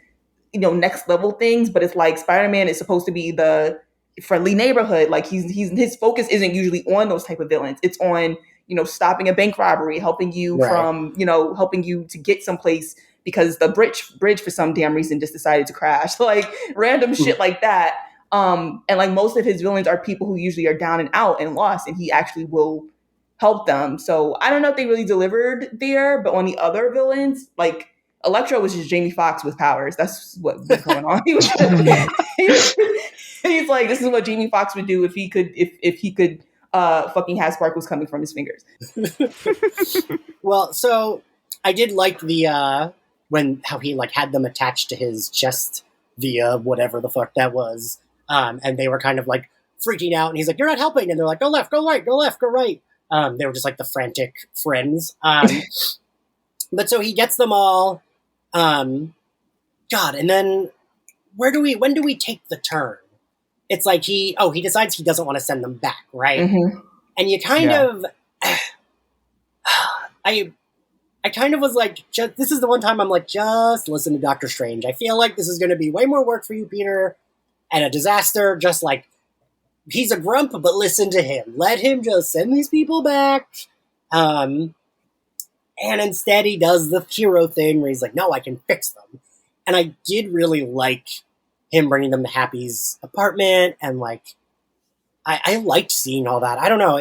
next level things, but it's like Spider-Man is supposed to be the friendly neighborhood. Like his focus isn't usually on those type of villains. It's on stopping a bank robbery, helping you from helping you to get someplace because the bridge for some damn reason just decided to crash, like random shit like that. And like most of his villains are people who usually are down and out and lost, and he actually will help them. So I don't know if they really delivered there, but on the other villains, like Electro was just Jamie Foxx with powers. That's what was going on. He's like, this is what Jamie Foxx would do if he could fucking have sparkles coming from his fingers. Well, so I did like the how he like had them attached to his chest via whatever the fuck that was, and they were kind of like freaking out, and he's like, "You're not helping," and they're like, "Go left, go right, go left, go right." They were just like the frantic friends. But so he gets them all. God, and then when do we take the turn? It's like he decides he doesn't want to send them back, right? Mm-hmm. And you kind of, I kind of was like, this is the one time I'm like, just listen to Doctor Strange. I feel like this is going to be way more work for you, Peter, and a disaster. Just like, he's a grump, but listen to him. Let him just send these people back. And instead he does the hero thing where he's like, no, I can fix them. And I did really like him bringing them to Happy's apartment, and like, I liked seeing all that. I don't know.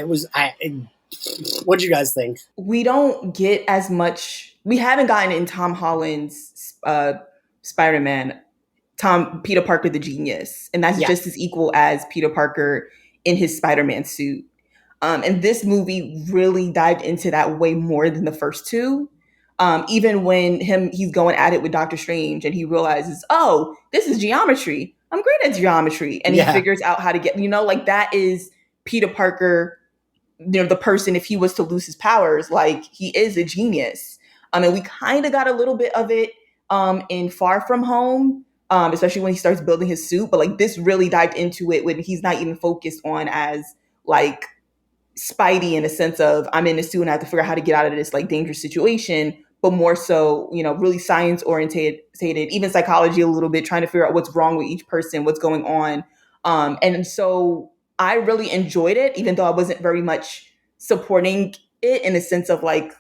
What do you guys think? We don't get as much. We haven't gotten in Tom Holland's Spider-Man, Peter Parker the Genius, and that's just as equal as Peter Parker in his Spider-Man suit. And this movie really dived into that way more than the first two. Even when he's going at it with Doctor Strange, and he realizes, oh, this is geometry. I'm great at geometry, and he figures out how to get. Like that is Peter Parker. The person, if he was to lose his powers, like he is a genius. And we kind of got a little bit of it in Far From Home, especially when he starts building his suit. But like this really dived into it when he's not even focused on as like Spidey in a sense of I'm in this suit and I have to figure out how to get out of this like dangerous situation, but more so, really science oriented, even psychology a little bit, trying to figure out what's wrong with each person, what's going on. And so I really enjoyed it, even though I wasn't very much supporting it in the sense of like,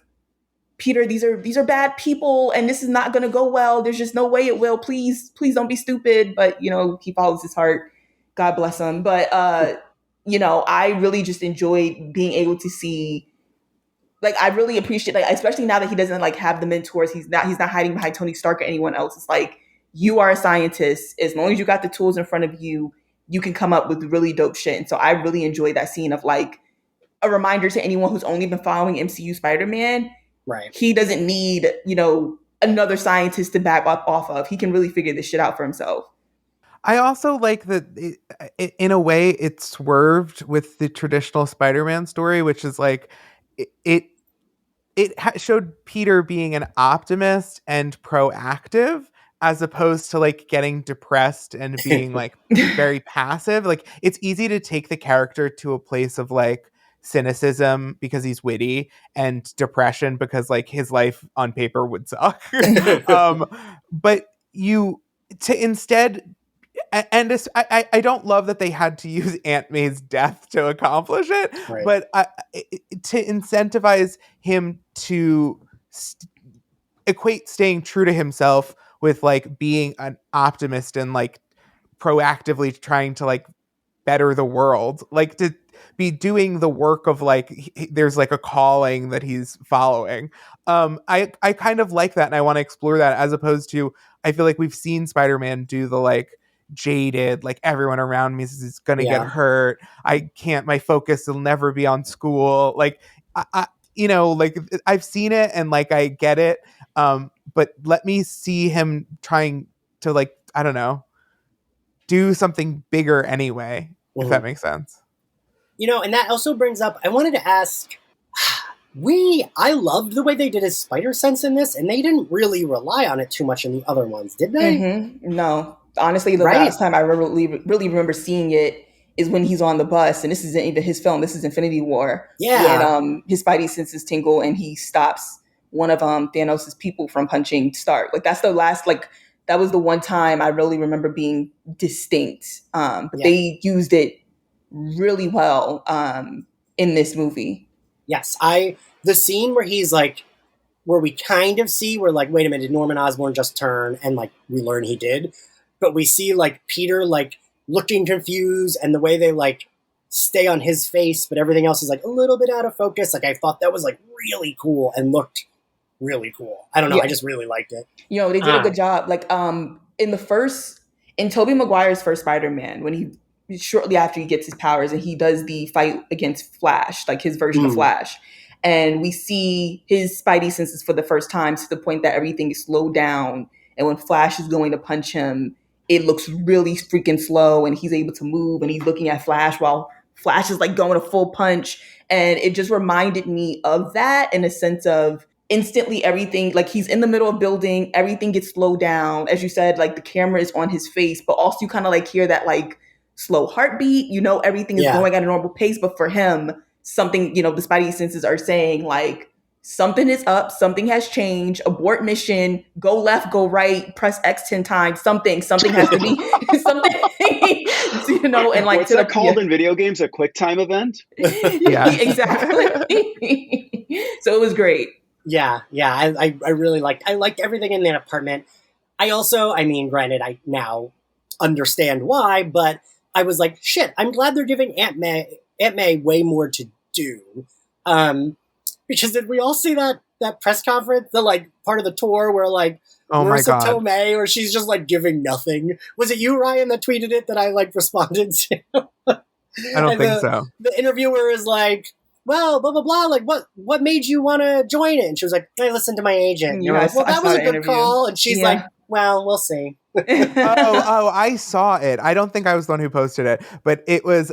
Peter, these are bad people and this is not going to go well. There's just no way it will. Please don't be stupid. But, he follows his heart. God bless him. But, I really just enjoyed being able to see, like, I really appreciate, like, especially now that he doesn't like have the mentors. He's not hiding behind Tony Stark or anyone else. It's like, you are a scientist. As long as you got the tools in front of you, you can come up with really dope shit. And so I really enjoyed that scene of like, a reminder to anyone who's only been following MCU Spider-Man. Right. He doesn't need, another scientist to back up off of. He can really figure this shit out for himself. I also like that in a way it swerved with the traditional Spider-Man story, which is like it showed Peter being an optimist and proactive as opposed to like getting depressed and being like very passive. Like it's easy to take the character to a place of like cynicism because he's witty and depression because like his life on paper would suck. But to instead and this, I don't love that they had to use Aunt May's death to accomplish it, Right. but to incentivize him to equate staying true to himself with like being an optimist and like proactively trying to like better the world, like to be doing the work of like there's like a calling that he's following. I kind of like that and I want to explore that as opposed to I feel like we've seen Spider-Man do the like jaded, like everyone around me is gonna get hurt, I can't, my focus will never be on school, like I like I've seen it and like I get it, but let me see him trying to like I don't know, do something bigger anyway, if that makes sense. And that also brings up, I wanted to ask, I loved the way they did his spider sense in this, and they didn't really rely on it too much in the other ones, did they? Mm-hmm. No. Honestly, the last time I really remember seeing it is when he's on the bus, and this isn't even his film, this is Infinity War. Yeah. And his spidey senses tingle, and he stops one of Thanos' people from punching Stark. Like, that's the last, like, that was the one time I really remember being distinct. They used it really well in this movie. Yes, the scene where he's like, where we kind of see, we're like, wait a minute, did Norman Osborn just turn? And like, we learn he did. But we see like Peter like looking confused and the way they like stay on his face, but everything else is like a little bit out of focus. Like I thought that was like really cool and looked really cool. I don't know. I just really liked it. They did a good job. Like in Tobey Maguire's first Spider-Man, when he shortly after he gets his powers and he does the fight against Flash, like his version of Flash. And we see his spidey senses for the first time to the point that everything is slowed down. And when Flash is going to punch him, it looks really freaking slow and he's able to move and he's looking at Flash while Flash is like going a full punch. And it just reminded me of that in a sense of instantly everything, like he's in the middle of building, everything gets slowed down. As you said, like the camera is on his face, but also you kind of like hear that like slow heartbeat, everything is going at a normal pace. But for him, something, the spidey senses are saying like, something is up, something has changed, abort mission, go left, go right, press X 10 times, something has to be something, and like what's that called in video games? A quick time event? Yeah, exactly. So it was great. Yeah. I really liked everything in that apartment. I also, granted, I now understand why, but I was like, shit, I'm glad they're giving Aunt May way more to do. Because did we all see that press conference, the like part of the tour where like Marissa Tomei, or she's just like giving nothing? Was it you, Ryan, that tweeted it that I like responded to? I don't think so. The interviewer is like, well, blah blah blah. Like, what made you want to join it? And she was like, I listened to my agent. Yeah, like, well, that was a good call. And she's like, well, we'll see. I saw it. I don't think I was the one who posted it, but it was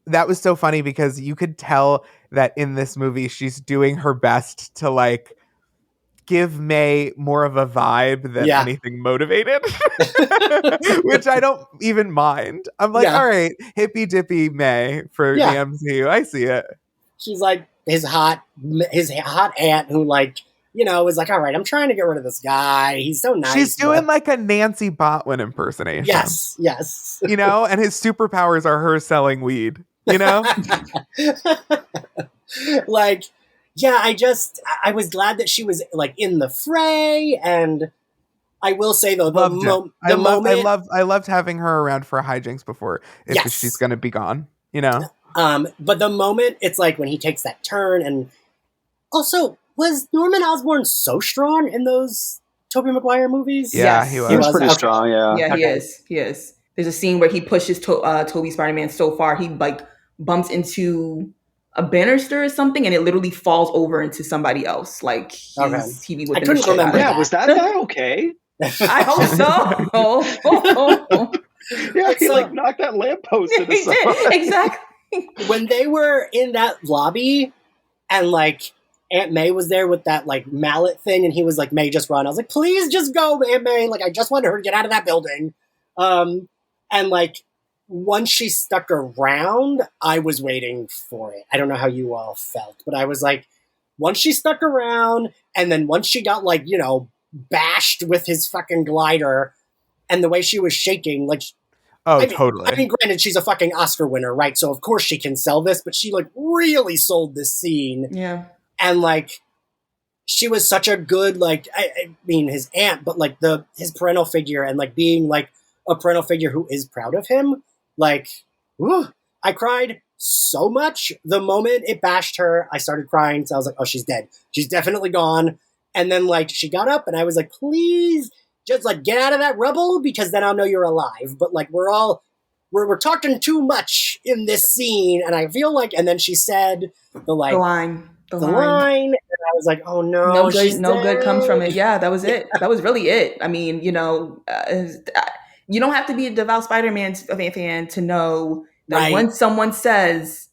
that was so funny because you could tell that in this movie she's doing her best to like give May more of a vibe than anything motivated, which I don't even mind. I'm like, all right, hippy dippy May for the MCU. I see it. She's like his hot aunt who like, was like, all right, I'm trying to get rid of this guy. He's so nice. She's doing like a Nancy Botwin impersonation. Yes. And his superpowers are her selling weed. Like, I was glad that she was like in the fray, and I will say though, I loved having her around for hijinks before if she's going to be gone. But the moment it's like when he takes that turn, and also was Norman Osborn so strong in those Tobey Maguire movies? Yeah, he was. He was pretty strong. Yeah, he is. There's a scene where he pushes Tobey Spider-Man so far he like bumps into a banister or something, and it literally falls over into somebody else. Like he be whipping the shit out of Yeah, was that guy okay? I hope so. Yeah, he like knocked that lamppost to the side. Exactly. When they were in that lobby and like Aunt May was there with that like mallet thing and he was like, May, just run. I was like, please just go, Aunt May. Like, I just wanted her to get out of that building. And like, once she stuck around, I was waiting for it. I don't know how you all felt, but I was like, once she stuck around and then once she got like, you know, bashed with his fucking glider and the way she was shaking, like, totally. I mean, granted, she's a fucking Oscar winner, right? So of course she can sell this, but she like really sold this scene. Yeah. And like, she was such a good, like, I mean, his aunt, but like his parental figure and like being like a parental figure who is proud of him. Like, whew, I cried so much the moment it bashed her. I started crying. So I was like, oh, she's dead. She's definitely gone. And then like she got up and I was like, please just like get out of that rubble because then I'll know you're alive. But like we're talking too much in this scene. And I feel like, and then she said the line. And I was like, oh no, no good comes from it. Yeah, that was it. That was really it. I mean, you know, you don't have to be a devout Spider-Man fan to know that when someone says,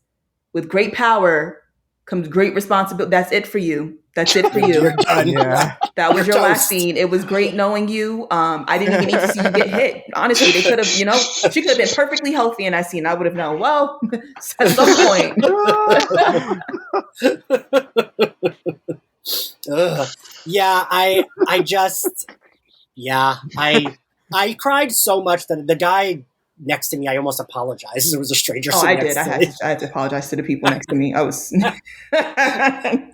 with great power comes great responsibility, that's it for you. That's it for you. You're done. Yeah. That was your last scene. It was great knowing you. I didn't even need to see you get hit. Honestly, they could have, you know, she could have been perfectly healthy in that scene. I would have known, well, at some point. Yeah, I cried so much that the guy next to me, I almost apologized. There was a stranger sitting next to me. I had to apologize to the people next to me. I was...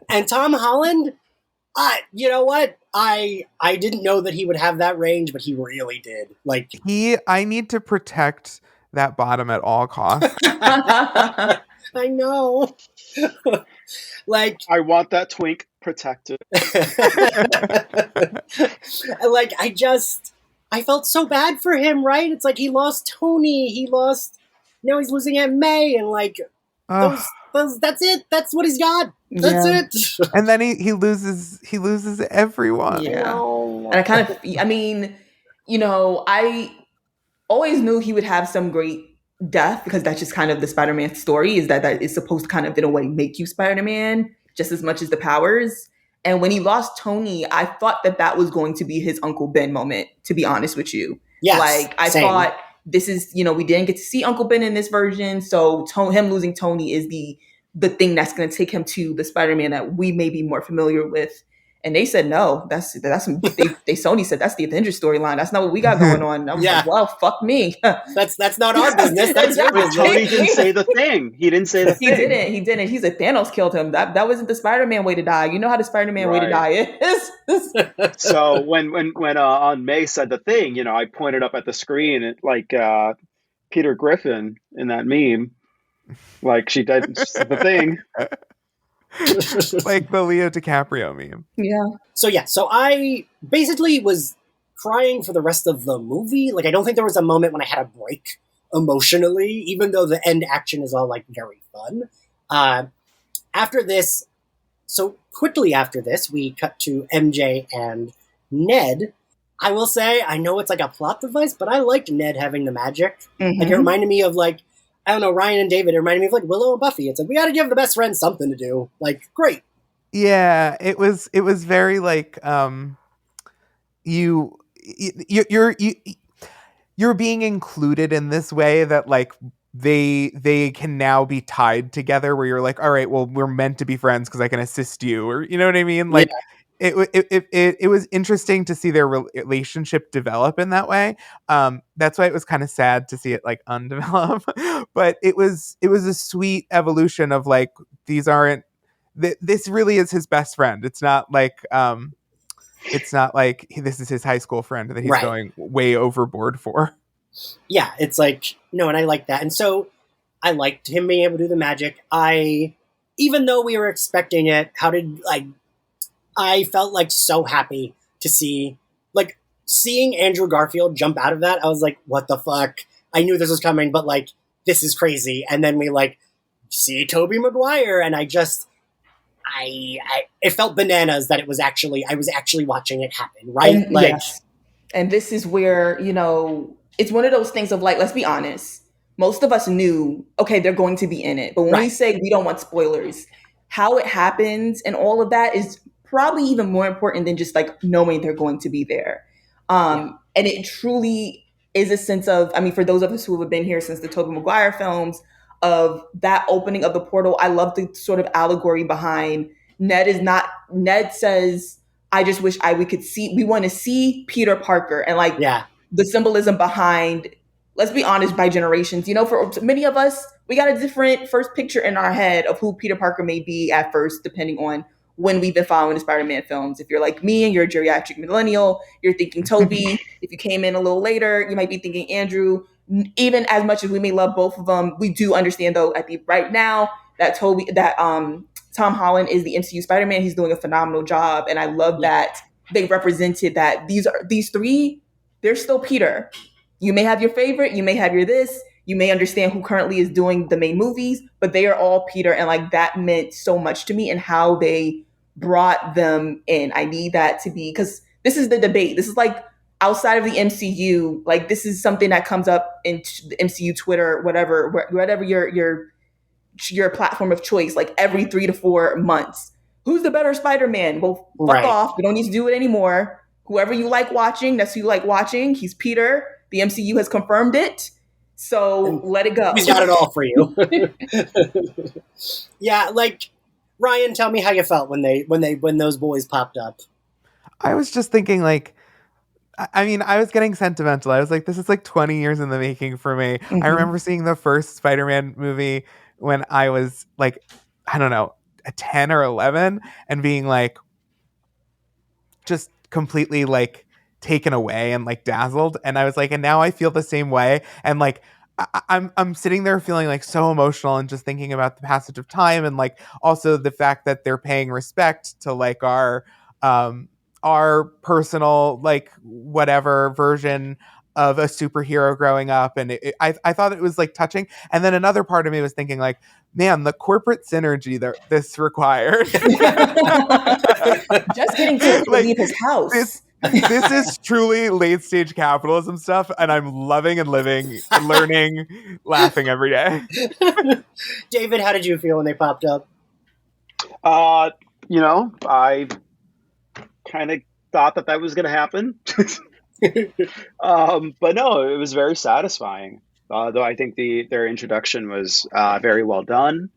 And Tom Holland, you know what? I didn't know that he would have that range, but he really did. Like I need to protect that bottom at all costs. I know. Like I want that twink protected. Like I felt so bad for him, right? It's like he lost Tony, now he's losing Aunt May, and like that's it. That's what he's got. That's it. And then he loses everyone. Yeah. And I mean, you know, I always knew he would have some great death because that's just kind of the Spider-Man story, is that is supposed to kind of in a way make you Spider-Man just as much as the powers. And when he lost Tony, I thought that was going to be his Uncle Ben moment, to be honest with you. Yes, like I thought this is, you know, we didn't get to see Uncle Ben in this version. So him losing Tony is the thing that's going to take him to the Spider-Man that we may be more familiar with. And they said, no, Sony said, that's the Avengers storyline. That's not what we got going on. And I was like, well, fuck me. That's not our business. That's your business. Tony didn't say the thing. He didn't say the thing. He didn't. He said Thanos killed him. That wasn't the Spider-Man way to die. You know how the Spider-Man way to die is. So when on May said the thing, you know, I pointed up at the screen at like Peter Griffin in that meme. Like she said the thing. Like the Leo DiCaprio meme. Yeah. So I basically was crying for the rest of the movie. Like I don't think there was a moment when I had a break emotionally, even though the end action is all like very fun. After this, so quickly after this, we cut to MJ and Ned. I will say, I know it's like a plot device, but I liked Ned having the magic. Mm-hmm. Like it reminded me of like, I don't know, Ryan and David. It reminded me of like Willow and Buffy. It's like we got to give the best friends something to do. Like, great. Yeah, it was very like you're being included in this way that like they can now be tied together. Where you're like, all right, well, we're meant to be friends because I can assist you, or you know what I mean? Like. Yeah. It was interesting to see their relationship develop in that way. That's why it was kind of sad to see it like undevelop. But it was a sweet evolution of like this really is his best friend. It's not like this is his high school friend that he's going way overboard for. Yeah, it's like no, and I like that, and so I liked him being able to do the magic. Even though we were expecting it, I felt like so happy to see, like, seeing Andrew Garfield jump out of that. I was like, what the fuck? I knew this was coming, but like, this is crazy. And then we like see Tobey Maguire, and it felt bananas that I was actually watching it happen, right? And, yes. And this is where, it's one of those things of like, let's be honest. Most of us knew, okay, they're going to be in it. But when we say we don't want spoilers, how it happens and all of that is probably even more important than just like knowing they're going to be there. And it truly is a sense of, I mean, for those of us who have been here since the Tobey Maguire films, of that opening of the portal. I love the sort of allegory behind Ned says, I just wish we want to see Peter Parker, and like the symbolism behind, let's be honest, by generations, for many of us, we got a different first picture in our head of who Peter Parker may be at first, depending on when we've been following the Spider-Man films. If you're like me and you're a geriatric millennial, you're thinking Toby. If you came in a little later, you might be thinking Andrew. Even as much as we may love both of them, we do understand though right now that Tom Holland is the MCU Spider-Man. He's doing a phenomenal job, and I love that they represented that these three, they're still Peter. You may have your favorite, you may have your this, you may understand who currently is doing the main movies, but they are all Peter, and like that meant so much to me and how they brought them in. I need that to be, because this is the debate. This is like outside of the MCU, like this is something that comes up in the MCU Twitter, whatever your platform of choice, like every 3 to 4 months. Who's the better Spider-Man? Well, fuck off. We don't need to do it anymore. Whoever you like watching, that's who you like watching. He's Peter. The MCU has confirmed it. So let it go. He's got it all for you. Yeah, like Ryan, tell me how you felt when those boys popped up. I was just thinking, like, I mean, I was getting sentimental. I was like, this is like 20 years in the making for me. Mm-hmm. I remember seeing the first Spider-Man movie when I was like, I don't know, 10 or 11, and being like, just completely like taken away and like dazzled. And I was like, and now I feel the same way. And like, I'm sitting there feeling like so emotional and just thinking about the passage of time, and like also the fact that they're paying respect to like our personal like whatever version of a superhero growing up. And I thought it was like touching. And then another part of me was thinking like, man, the corporate synergy that this required. Just getting to leave his house. This is truly late stage capitalism stuff, and I'm loving and living, learning, laughing every day. David, how did you feel when they popped up? I kind of thought that was going to happen. But no, it was very satisfying. Though I think their introduction was very well done.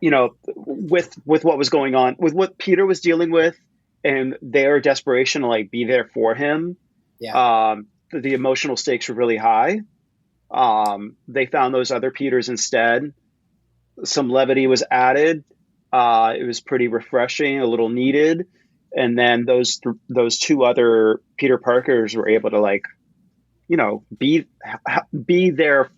With what was going on, with what Peter was dealing with, and their desperation to like be there for him. Yeah. The emotional stakes were really high. They found those other Peters instead. Some levity was added. It was pretty refreshing, a little needed. And then those two other Peter Parkers were able to like, be there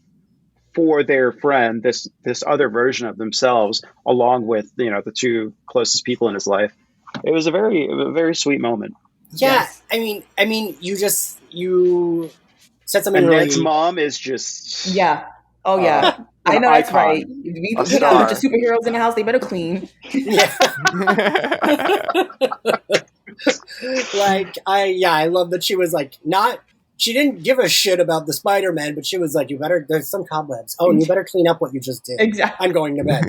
for their friend, this other version of themselves, along with the two closest people in his life. It was a very sweet moment. Yeah, yes. I mean, you said something. And really... Ned's mom is just Oh yeah, I know that's right. We got a bunch of superheroes in the house. They better clean. Yeah. I love that she was like she didn't give a shit about the Spider-Man, but she was like, there's some cobwebs. Oh, and you better clean up what you just did. Exactly. I'm going to bed.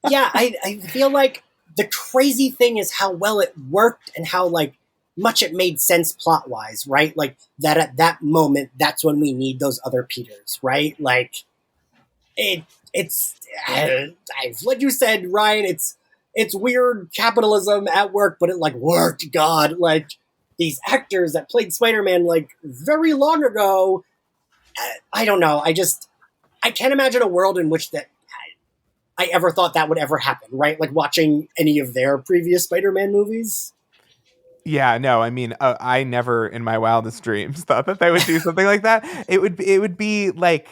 I feel like the crazy thing is how well it worked and how like much it made sense plot-wise, right? Like that at that moment, that's when we need those other Peters, right? Like it's like you said, Ryan, it's weird capitalism at work, but it like worked. God, like these actors that played Spider-Man like very long ago, I don't know. I can't imagine a world in which that I ever thought that would ever happen, right? Like watching any of their previous Spider-Man movies. Yeah, no, I mean, I never in my wildest dreams thought that they would do something like that. It would be like,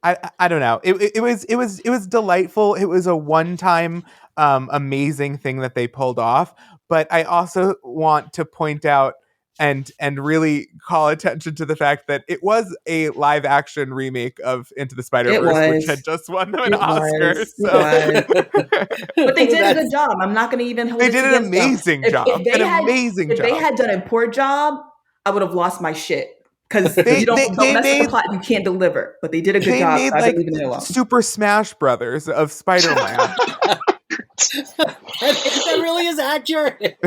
I don't know. It was delightful. It was a one-time amazing thing that they pulled off. But I also want to point out and really call attention to the fact that it was a live action remake of Into the Spider-Verse, which had just won them an Oscar. But they did a good job. I'm not going to even hold it against them. They did an amazing job. If they had done a poor job, I would have lost my shit. Because you don't mess with the plot, you can't deliver. But they did a good job. Made, so I believe in it alone. Super Smash Brothers of Spider-Man. That really is accurate.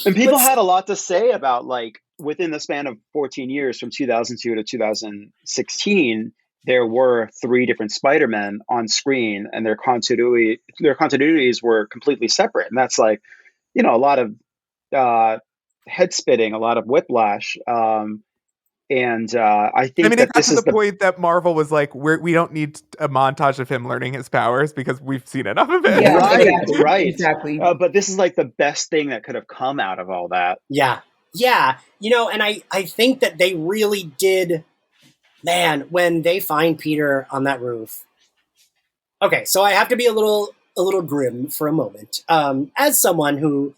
And people had a lot to say about, like, within the span of 14 years, from 2002 to 2016, there were 3 different Spider-Men on screen, and their continuities were completely separate. And that's, like, a lot of head spitting, a lot of whiplash. And I think it got to the point that Marvel was like, we don't need a montage of him learning his powers because we've seen enough of it. Yeah, right. Exactly. But this is like the best thing that could have come out of all that. Yeah. And I think that they really did, man, when they find Peter on that roof. Okay, so I have to be a little grim for a moment. As someone who,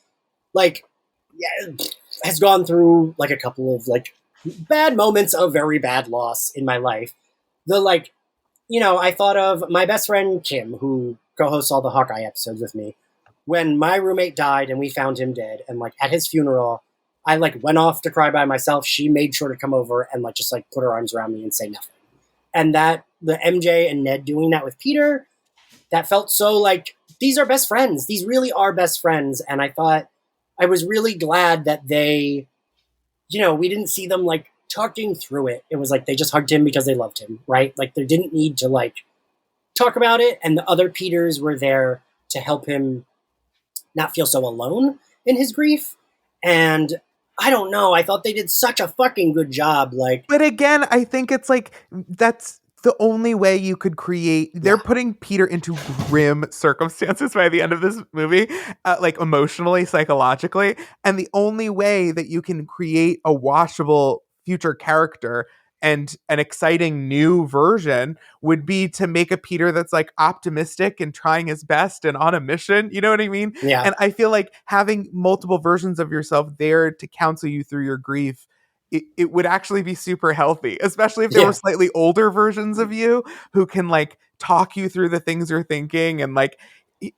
like, has gone through, like, a couple of, like, bad moments of very bad loss in my life. I thought of my best friend Kim, who co-hosts all the Hawkeye episodes with me. When my roommate died and we found him dead, and, like, at his funeral, I, like, went off to cry by myself. She made sure to come over and, like, just, like, put her arms around me and say nothing. And that, the MJ and Ned doing that with Peter, that felt so, like, these are best friends. These really are best friends. And I thought, I was really glad that they, we didn't see them, like, talking through it. It was like they just hugged him because they loved him, right? Like, they didn't need to, like, talk about it. And the other Peters were there to help him not feel so alone in his grief. And I don't know. I thought they did such a fucking good job. Like, but again, I think it's like, that's the only way you could create. They're putting Peter into grim circumstances by the end of this movie, like emotionally, psychologically. And the only way that you can create a watchable future character and an exciting new version would be to make a Peter that's, like, optimistic and trying his best and on a mission. You know what I mean? Yeah. And I feel like having multiple versions of yourself there to counsel you through your grief, it would actually be super healthy, especially if there were slightly older versions of you who can, like, talk you through the things you're thinking. And, like,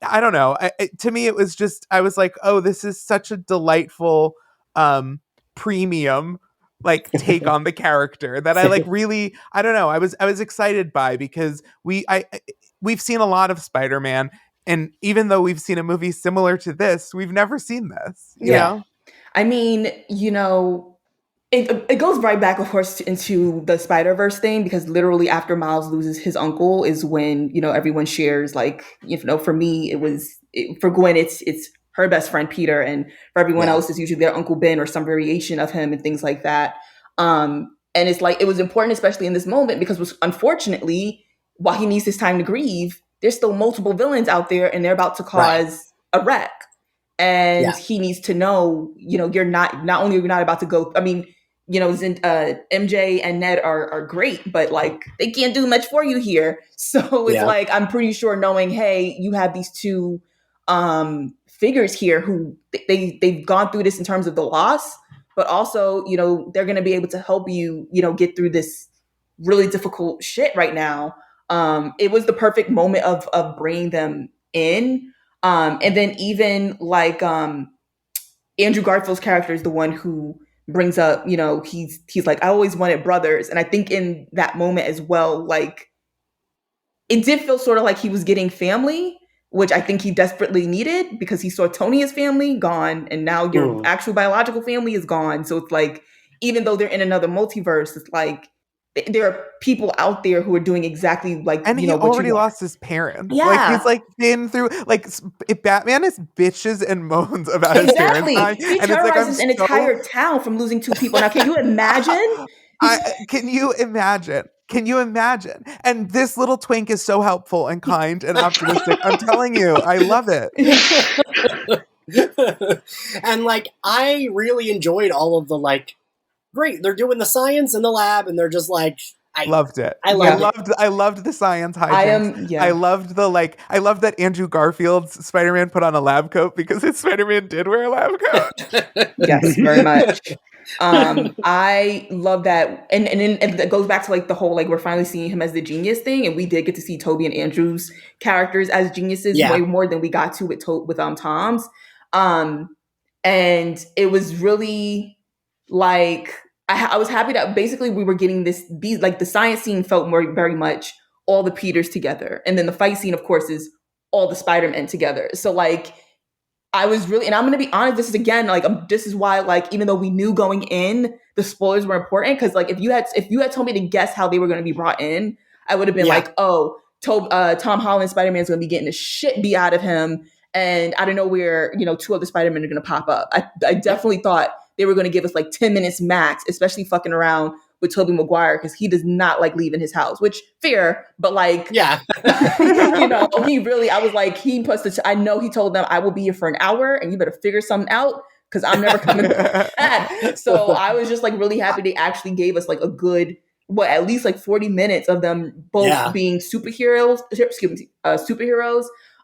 I don't know. To me, it was just, I was like, oh, this is such a delightful premium, like, take on the character that I, like, really, I don't know. I was excited by, because we've seen a lot of Spider-Man, and even though we've seen a movie similar to this, we've never seen this. You know? I mean, it goes right back, of course, into the Spider-Verse thing, because literally after Miles loses his uncle is when, everyone shares, like, for me, for Gwen, it's her best friend Peter, and for everyone else, it's usually their Uncle Ben or some variation of him and things like that. And it's like, it was important, especially in this moment, because unfortunately, while he needs his time to grieve, there's still multiple villains out there, and they're about to cause a wreck. And he needs to know, you're not only are you not about to go, I mean, MJ and Ned are great, but, like, they can't do much for you here. So it's like, I'm pretty sure knowing, hey, you have these 2 figures here who they've gone through this in terms of the loss, but also, they're going to be able to help you, get through this really difficult shit right now. It was the perfect moment of bringing them in. And then even, like, Andrew Garfield's character is the one who brings up, he's like, I always wanted brothers. And I think in that moment as well, like, it did feel sort of like he was getting family, which I think he desperately needed, because he saw Tony's family gone, and now your actual biological family is gone. So it's like, even though they're in another multiverse, it's like, there are people out there who are doing exactly like, and he already lost his parents. Yeah. Like, he's, like, been through, like, if Batman is bitches and moans about his parents. He terrorizes an entire town from losing 2 people. Now, can you imagine? Can you imagine? And this little twink is so helpful and kind and optimistic. I'm telling you, I love it. And, like, I really enjoyed all of the, like, great, they're doing the science in the lab, and they're just like, Loved it. I loved the science hijinks. I loved I loved that Andrew Garfield's Spider-Man put on a lab coat because his Spider-Man did wear a lab coat. Yes, very much. I love that, and it goes back to like the whole like we're finally seeing him as the genius thing, and we did get to see Toby and Andrew's characters as geniuses way more than we got to with Tom's. And it was really like I was happy that basically we were getting these like the science scene felt very much all the Peters together, and then the fight scene, of course, is all the Spider-Men together. So like I was really, and I'm going to be honest, this is again, like, this is why, like, even though we knew going in, the spoilers were important. Cause like, if you had told me to guess how they were going to be brought in, I would have been like, oh, Tom Holland Spider-Man is going to be getting the shit beat out of him. And I don't know where, two other Spider-Men are going to pop up. I definitely thought they were going to give us like 10 minutes max, especially fucking around with Tobey Maguire, because he does not like leaving his house, which fair, but like, he really, I was like, I know he told them I will be here for an hour and you better figure something out because I'm never coming back. So I was just like really happy they actually gave us like a good, at least like 40 minutes of them both being superheroes,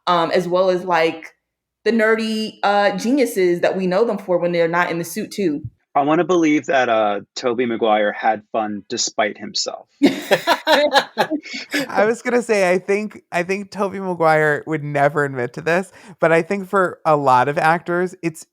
as well as like the nerdy geniuses that we know them for when they're not in the suit too. I want to believe that Tobey Maguire had fun despite himself. I was gonna say I think Tobey Maguire would never admit to this, but I think for a lot of actors, it's.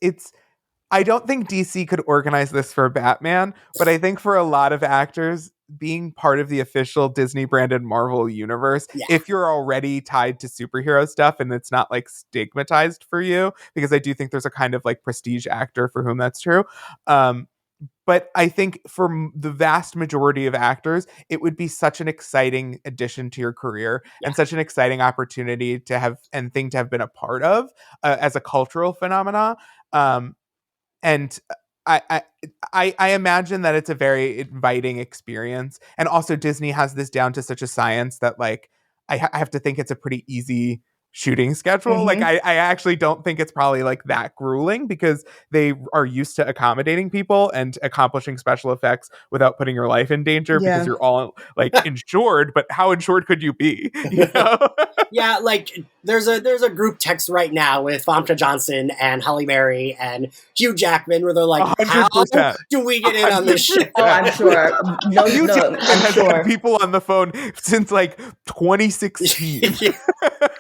I don't think DC could organize this for Batman, but I think for a lot of actors, being part of the official Disney branded Marvel universe, if you're already tied to superhero stuff and it's not like stigmatized for you, because I do think there's a kind of like prestige actor for whom that's true. But I think for the vast majority of actors, it would be such an exciting addition to your career and such an exciting opportunity to have and thing to have been a part of as a cultural phenomena. And I imagine that it's a very inviting experience. And also Disney has this down to such a science that like, I have to think it's a pretty easy shooting schedule. Mm-hmm. Like I actually don't think it's probably like that grueling because they are used to accommodating people and accomplishing special effects without putting your life in danger because you're all like insured, but how insured could you be? You know? Yeah, like there's a group text right now with Famke Johnson and Halle Berry and Hugh Jackman where they're like, 100%. How do we get in on this shit? Oh, I'm sure. Hugh Jackman has had people on the phone since like 2016.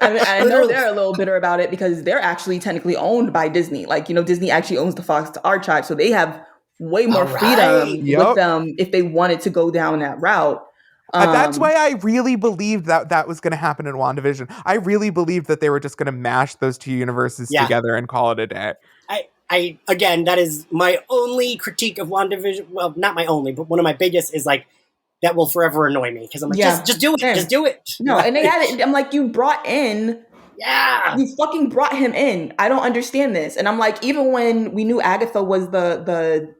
I know they're a little bitter about it because they're actually technically owned by Disney. Like, Disney actually owns the Fox archive, so they have way more freedom with them if they wanted to go down that route. That's why I really believed that was going to happen in WandaVision. I really believed that they were just going to mash those two universes together and call it a day. I again, that is my only critique of WandaVision. Well, not my only, but one of my biggest is like, that will forever annoy me because I'm like, just do it. Just do it. No, and they had it. I'm like, you brought in. Yeah. You fucking brought him in. I don't understand this. And I'm like, even when we knew Agatha was the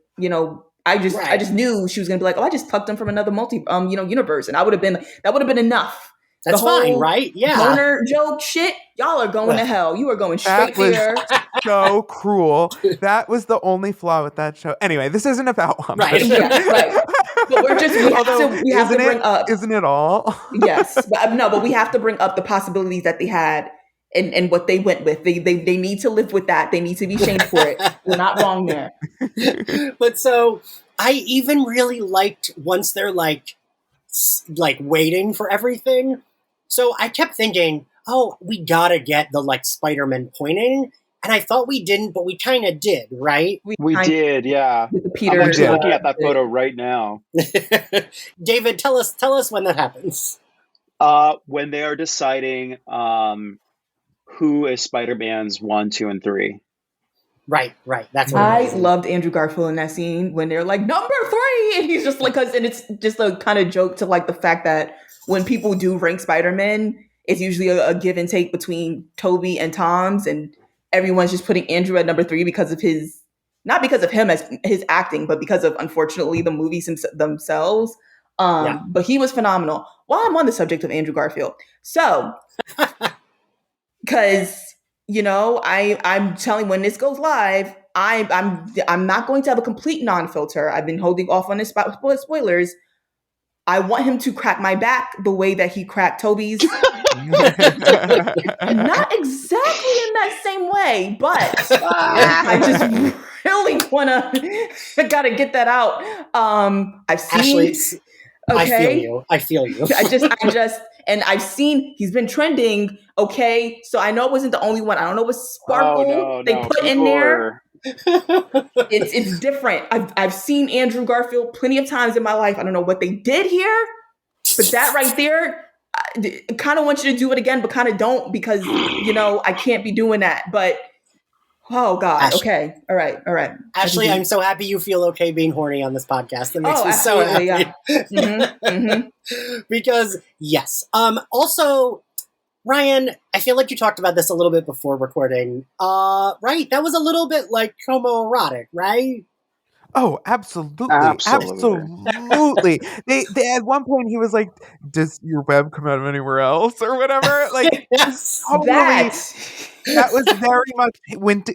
I just knew she was gonna be like, oh, I just plucked him from another universe, and that would have been enough. That's fine, right? Yeah. Boner joke shit. Y'all are going to hell. You are going straight there. So cruel. That was the only flaw with that show. Anyway, this isn't about one. Right. Right. But we have to bring up. Isn't it all? Yes. But we have to bring up the possibilities that they had and what they went with. They need to live with that. They need to be shamed for it. We're not wrong there. But so I even really liked once they're like waiting for everything. So I kept thinking, oh, we gotta get the like Spider-Man pointing. And I thought we didn't, but we kind of did, right? We did, yeah. Peter, I'm just looking at that photo right now. David, tell us when that happens. When they are deciding who is Spider-Man's 1, 2, and 3. Right. That's what I loved Andrew Garfield in that scene when they're like, number 3! And he's just like, and it's just a kind of joke to like the fact that when people do rank Spider-Man, it's usually a give and take between Toby and Tom's, and everyone's just putting Andrew at number 3 because of not because of him as his acting, but because of, unfortunately, the movies themselves. But he was phenomenal. While I'm on the subject of Andrew Garfield, so, because, I'm telling when this goes live, I'm not going to have a complete non-filter. I've been holding off on this spoilers. I want him to crack my back the way that he cracked Toby's. Not exactly in that same way, but I just really gotta get that out. I've seen Ashley, okay. I feel you. And I've seen he's been trending. Okay, so I know it wasn't the only one. I don't know what sparkle they put in there. It's different. I've seen Andrew Garfield plenty of times in my life. I don't know what they did here, but that right there, I kind of want you to do it again, but kind of don't, because I can't be doing that. But oh God, Ashley. Okay, all right. Ashley, I'm so happy you feel okay being horny on this podcast. That makes me so happy. Yeah. Mm-hmm. Because yes, also. Ryan, I feel like you talked about this a little bit before recording. Right? That was a little bit like homoerotic, right? Oh, absolutely. They at one point he was like, "Does your web come out of anywhere else or whatever?" Like, yes, that was very much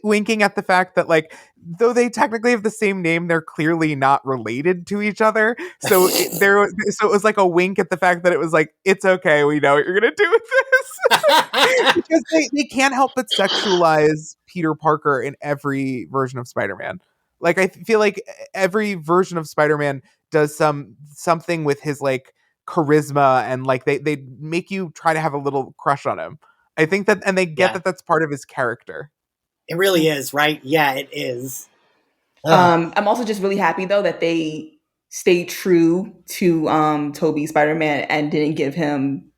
winking at the fact that, like, though they technically have the same name, they're clearly not related to each other. So it was like a wink at the fact that it was like, it's okay, we know what you're gonna do with this. Because they can't help but sexualize Peter Parker in every version of Spider-Man. Like, I feel like every version of Spider-Man does something with his, like, charisma, and like they make you try to have a little crush on him. I think that, and they get that that's part of his character. It really is, right? Yeah, it is. I'm also just really happy though that they stayed true to Tobey Spider-Man and didn't give him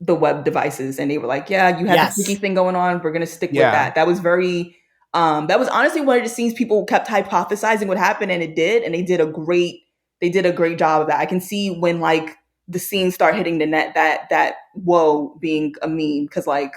the web devices, and they were like, yeah, you have this sticky thing going on, we're gonna stick with that. That was very that was honestly one of the scenes people kept hypothesizing would happen, and it did, and they did a great job of that. I can see when like the scenes start hitting the net that whoa being a meme, because like,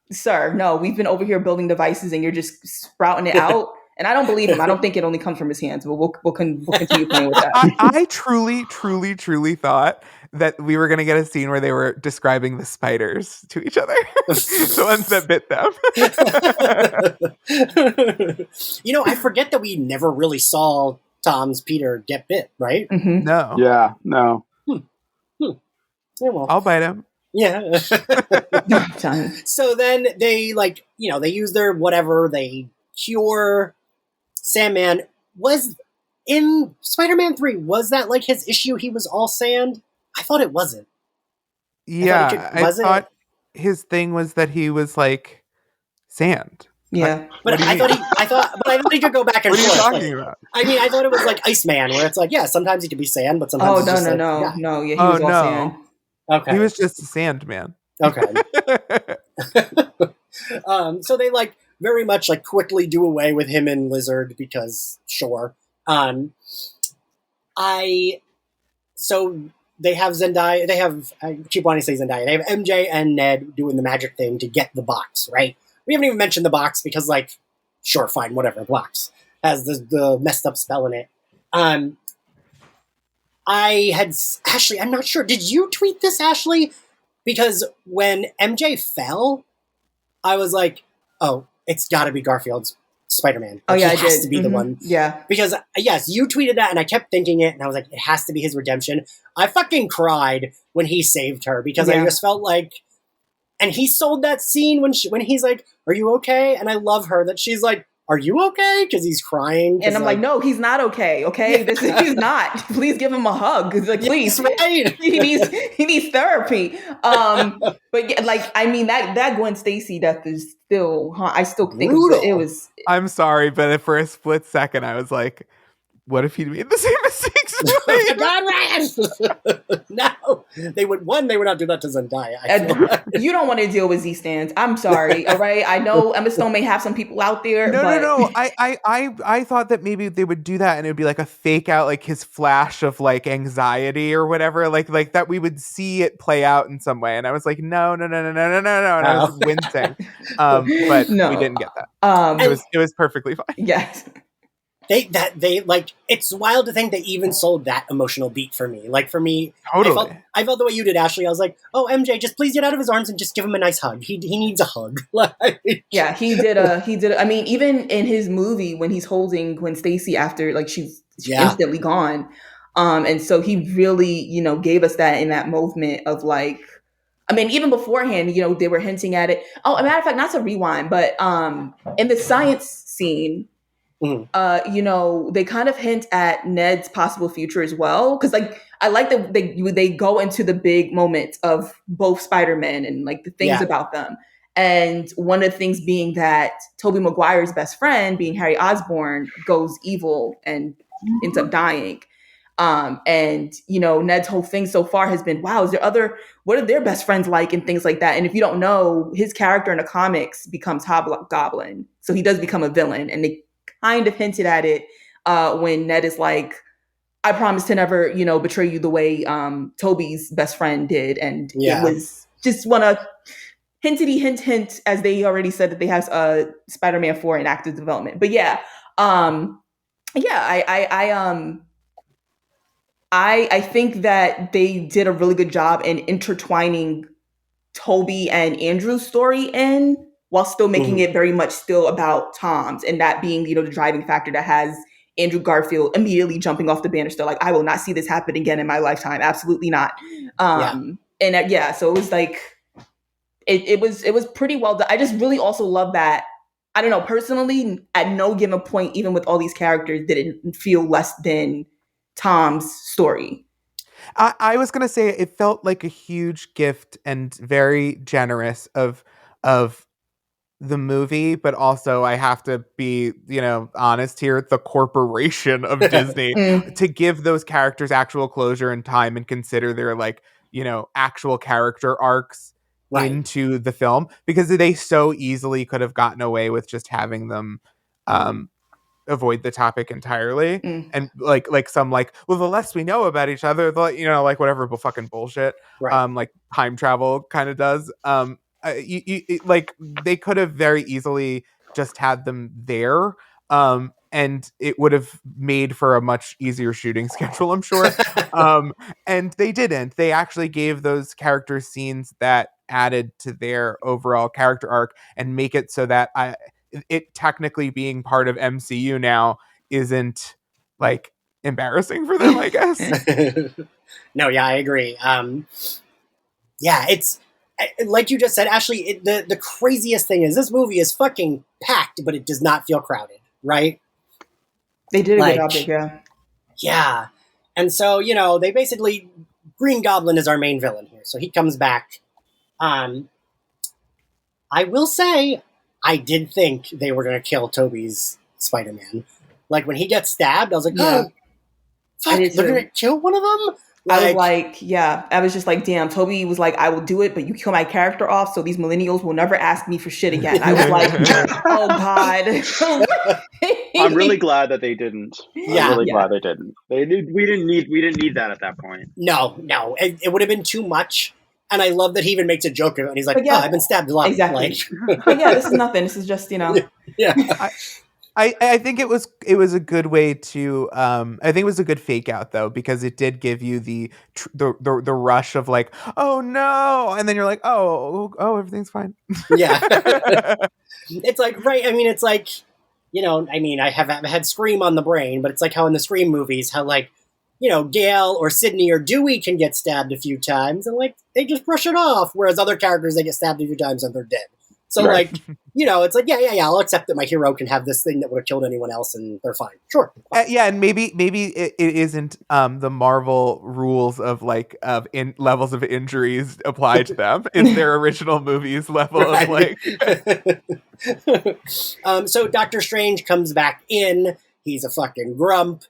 sir, no, we've been over here building devices and you're just sprouting it out. And I don't believe him. I don't think it only comes from his hands, but we'll continue playing with that. I truly thought that we were going to get a scene where they were describing the spiders to each other. The ones that bit them. I forget that we never really saw Tom's Peter get bit, right? Mm-hmm. No. Yeah, no. Yeah, well. I'll bite him. Yeah. So then they they use their whatever, they cure Sandman. Was in Spider-Man 3, was that like his issue? He was all sand? I thought it wasn't. Yeah, I thought his thing was that he was like sand. Yeah, but I thought he could go back and forth. What are you talking about? I mean, I thought it was like Iceman, where it's like, yeah, sometimes he could be sand, but sometimes no, he was all sand. Okay, he was just a Sandman. Okay. So they very much quickly do away with him and Lizard because sure. So they have Zendaya. I keep wanting to say Zendaya. They have MJ and Ned doing the magic thing to get the box, right? We haven't even mentioned the box because, sure, fine, whatever. The box has the messed up spell in it. Ashley, I'm not sure. Did you tweet this, Ashley? Because when MJ fell, I was like, oh, it's got to be Garfield's Spider-Man. Oh, yeah, he has to be the one. Yeah. Because, yes, you tweeted that, and I kept thinking it, and I was like, it has to be his redemption. I fucking cried when he saved her, because I just felt like... And he sold that scene when he's like, are you okay? And I love her that she's like, are you okay? Because he's crying. And I'm like, no, he's not okay. Okay, he's not. Please give him a hug. Like, please, right. he needs therapy. But yeah, I mean that Gwen Stacy death is still. I still think it was. I'm sorry, but for a split second, I was like, what if he made the same mistakes? God, Ryan! No, they would not do that to Zendaya. You don't want to deal with Z-stands. I'm sorry. All right, I know Emma Stone may have some people out there. No. I thought that maybe they would do that, and it would be like a fake out, like his flash of anxiety or whatever, like that we would see it play out in some way. And I was like, no, and I was wincing. But we didn't get that. It was perfectly fine. Yes. It's wild to think they even sold that emotional beat for me. For me, totally. I felt the way you did, Ashley. I was like, oh, MJ, just please get out of his arms and just give him a nice hug. He needs a hug. Yeah, he did. I mean, even in his movie when he's holding Gwen Stacy after she's instantly gone, And so he really, gave us that in that movement of like, I mean, even beforehand, they were hinting at it. Oh, a matter of fact, not to rewind, but in the science scene, they kind of hint at Ned's possible future as well. Because like, I like that they go into the big moments of both Spider-Man and like the things about them. And one of the things being that Tobey Maguire's best friend, being Harry Osborn, goes evil and ends up dying. And Ned's whole thing so far has been, wow, what are their best friends like and things like that. And if you don't know, his character in the comics becomes Hobgoblin. So he does become a villain. And they kind of hinted at it when Ned is like, I promise to never, betray you the way Toby's best friend did. And it was just one of hintity hint, as they already said that they have Spider-Man 4 in active development. But I think that they did a really good job in intertwining Toby and Andrew's story in, while still making it very much still about Tom's, and that being, the driving factor that has Andrew Garfield immediately jumping off the banister, like, I will not see this happen again in my lifetime. Absolutely not. So it was like, it was pretty well done. I just really also love that. I don't know, personally, at no given point, even with all these characters, did it feel less than Tom's story. I was gonna say it felt like a huge gift and very generous of the movie, but also I have to be, honest here, the corporation of Disney to give those characters actual closure and time and consider their like, actual character arcs into the film, because they so easily could have gotten away with just having them avoid the topic entirely and like some like, well, the less we know about each other, the like whatever fucking bullshit like time travel kind of does. Like they could have very easily just had them there, and it would have made for a much easier shooting schedule, I'm sure. And they didn't. They actually gave those character scenes that added to their overall character arc and make it so that it technically being part of MCU now isn't like embarrassing for them, I guess. No, yeah, I agree. It's like you just said, Ashley, the craziest thing is this movie is fucking packed, but it does not feel crowded, right? They did a good job, yeah. Yeah. And so, they basically, Green Goblin is our main villain here. So he comes back. I will say, I did think they were going to kill Toby's Spider-Man. Like, when he gets stabbed, I was like, oh, fuck, they're going to kill one of them? I was just like, damn, Toby was like, I will do it, but you kill my character off, so these millennials will never ask me for shit again. I was like, oh, God. I'm really glad that they didn't. Yeah, I'm really glad they didn't. We didn't need that at that point. No. It would have been too much. And I love that he even makes a joke of it. And he's like, I've been stabbed a lot. Exactly. But this is nothing. This is just, Yeah. I think it was a good way to I think it was a good fake out though, because it did give you the rush of like, oh no, and then you're like, oh everything's fine. Yeah. It's like, right, I mean, it's like, I have had Scream on the brain, but it's like how in the Scream movies, how like, Gale or Sydney or Dewey can get stabbed a few times and like they just brush it off, whereas other characters, they get stabbed a few times and they're dead. So like, it's like, I'll accept that my hero can have this thing that would have killed anyone else and they're fine. Sure. And maybe it isn't the Marvel rules of like levels of injuries apply to them. It's their original movies level of like. So Doctor Strange comes back in. He's a fucking grump.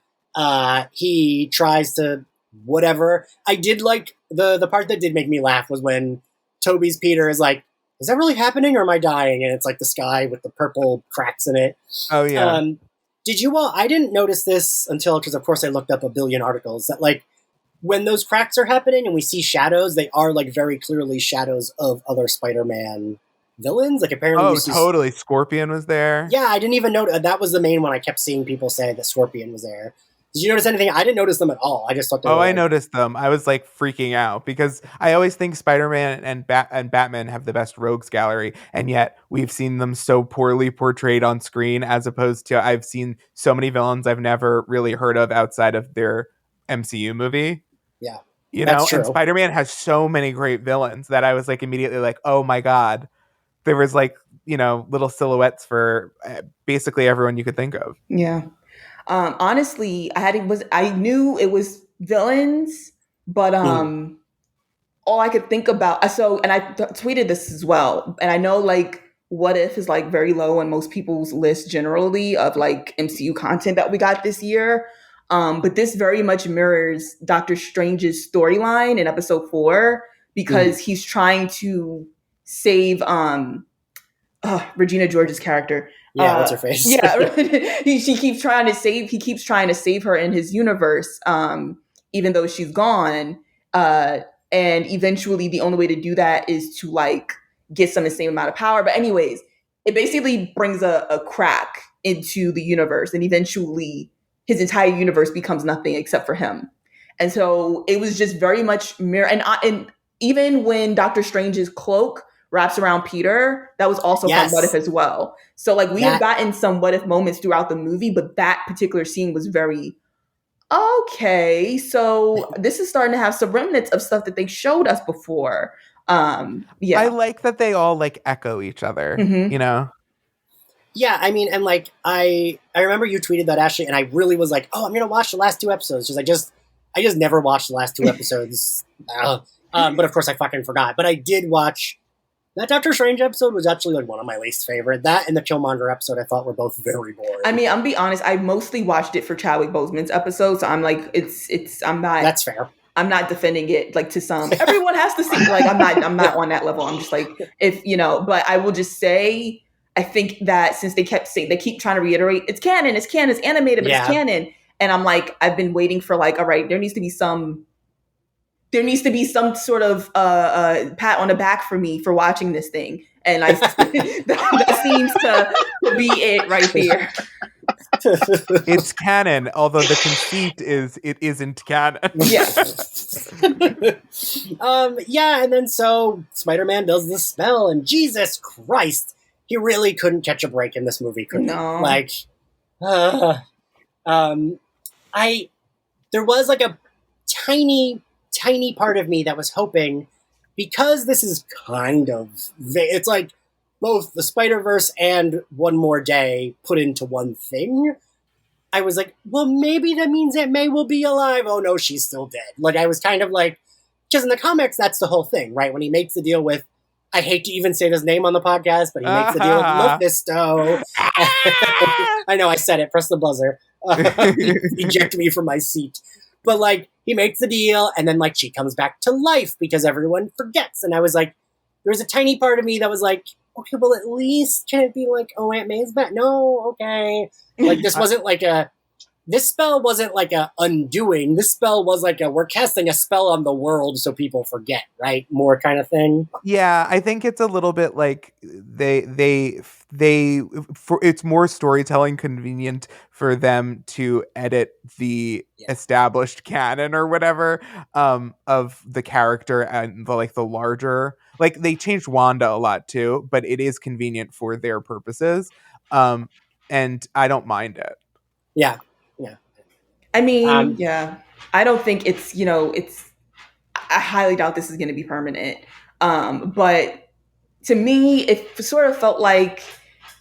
He tries to whatever. I did like the part that did make me laugh was when Toby's Peter is like, is that really happening or am I dying? And it's like the sky with the purple cracks in it. Oh, yeah. Did you all, I didn't notice this until, because of course I looked up a billion articles, that like when those cracks are happening and we see shadows, they are like very clearly shadows of other Spider-Man villains. Like apparently. Totally. Scorpion was there. Yeah, I didn't even know. That was the main one I kept seeing people say that Scorpion was there. Did you notice anything? I didn't notice them at all. I just thought they were I noticed them. I was like freaking out because I always think Spider-Man and Batman have the best rogues gallery, and yet we've seen them so poorly portrayed on screen as opposed to I've seen so many villains I've never really heard of outside of their MCU movie. Yeah. And Spider-Man has so many great villains that I was like immediately like, oh my God. There was like, little silhouettes for basically everyone you could think of. Yeah. Honestly, I knew it was villains, but all I could think about, and I tweeted this as well, and I know like What If is like very low on most people's list generally of like MCU content that we got this year. But this very much mirrors Doctor Strange's storyline in episode 4 because he's trying to save Regina George's character. Yeah, what's her face? Yeah, he keeps trying to save her in his universe, even though she's gone. And eventually, the only way to do that is to like get some of the same amount of power. But anyways, it basically brings a crack into the universe, and eventually, his entire universe becomes nothing except for him. And so it was just very much mirror. And even when Doctor Strange's cloak wraps around Peter, that was also from What If as well. So like we have gotten some What If moments throughout the movie, but that particular scene was very okay. So this is starting to have some remnants of stuff that they showed us before. I like that they all like echo each other, Yeah, I mean, and like I remember you tweeted that, Ashley, and I really was like, oh, I'm gonna watch the last 2 episodes because I just never watched the last 2 episodes. But of course I fucking forgot. But I did watch. That Doctor Strange episode was actually like one of my least favorite. That and the Killmonger episode I thought were both very boring. I mean, I'm be honest, I mostly watched it for Chadwick Boseman's episode, so I'm like, I'm not. That's fair. I'm not defending it like to some. Everyone has to see. Like I'm not on that level. I'm just like But I will just say, I think that since they keep trying to reiterate, it's canon, it's animated, but it's canon, and I'm like, I've been waiting for like, all right, there needs to be some sort of pat on the back for me for watching this thing. And that seems to be it right there. It's canon, although the conceit is it isn't canon. Yeah. And then so Spider-Man does this spell, and Jesus Christ, he really couldn't catch a break in this movie, could he? No. Like, there was like a tiny part of me that was hoping, because this is kind of, it's like both the Spider-Verse and One More Day put into one thing. I was like, well, maybe that means Aunt May will be alive. Oh no, she's still dead. Like, I was kind of like, because in the comics, that's the whole thing, right? When he makes the deal with, I hate to even say his name on the podcast, but he makes the deal with Mephisto. I know, I said it. Press the buzzer. Eject me from my seat. But like, he makes the deal, and then like she comes back to life because everyone forgets. And I was like, there was a tiny part of me that was like, okay, well, at least can it be like, oh, Aunt May's back? No, okay. Like, this wasn't like this spell wasn't like a undoing. This spell was like we're casting a spell on the world so people forget, right? More kind of thing. Yeah, I think it's a little bit like it's more storytelling convenient for them to edit the established canon or whatever of the character and the larger, like they changed Wanda a lot too, but it is convenient for their purposes. And I don't mind it. Yeah. I mean, I don't think it's, I highly doubt this is going to be permanent. But to me, it sort of felt like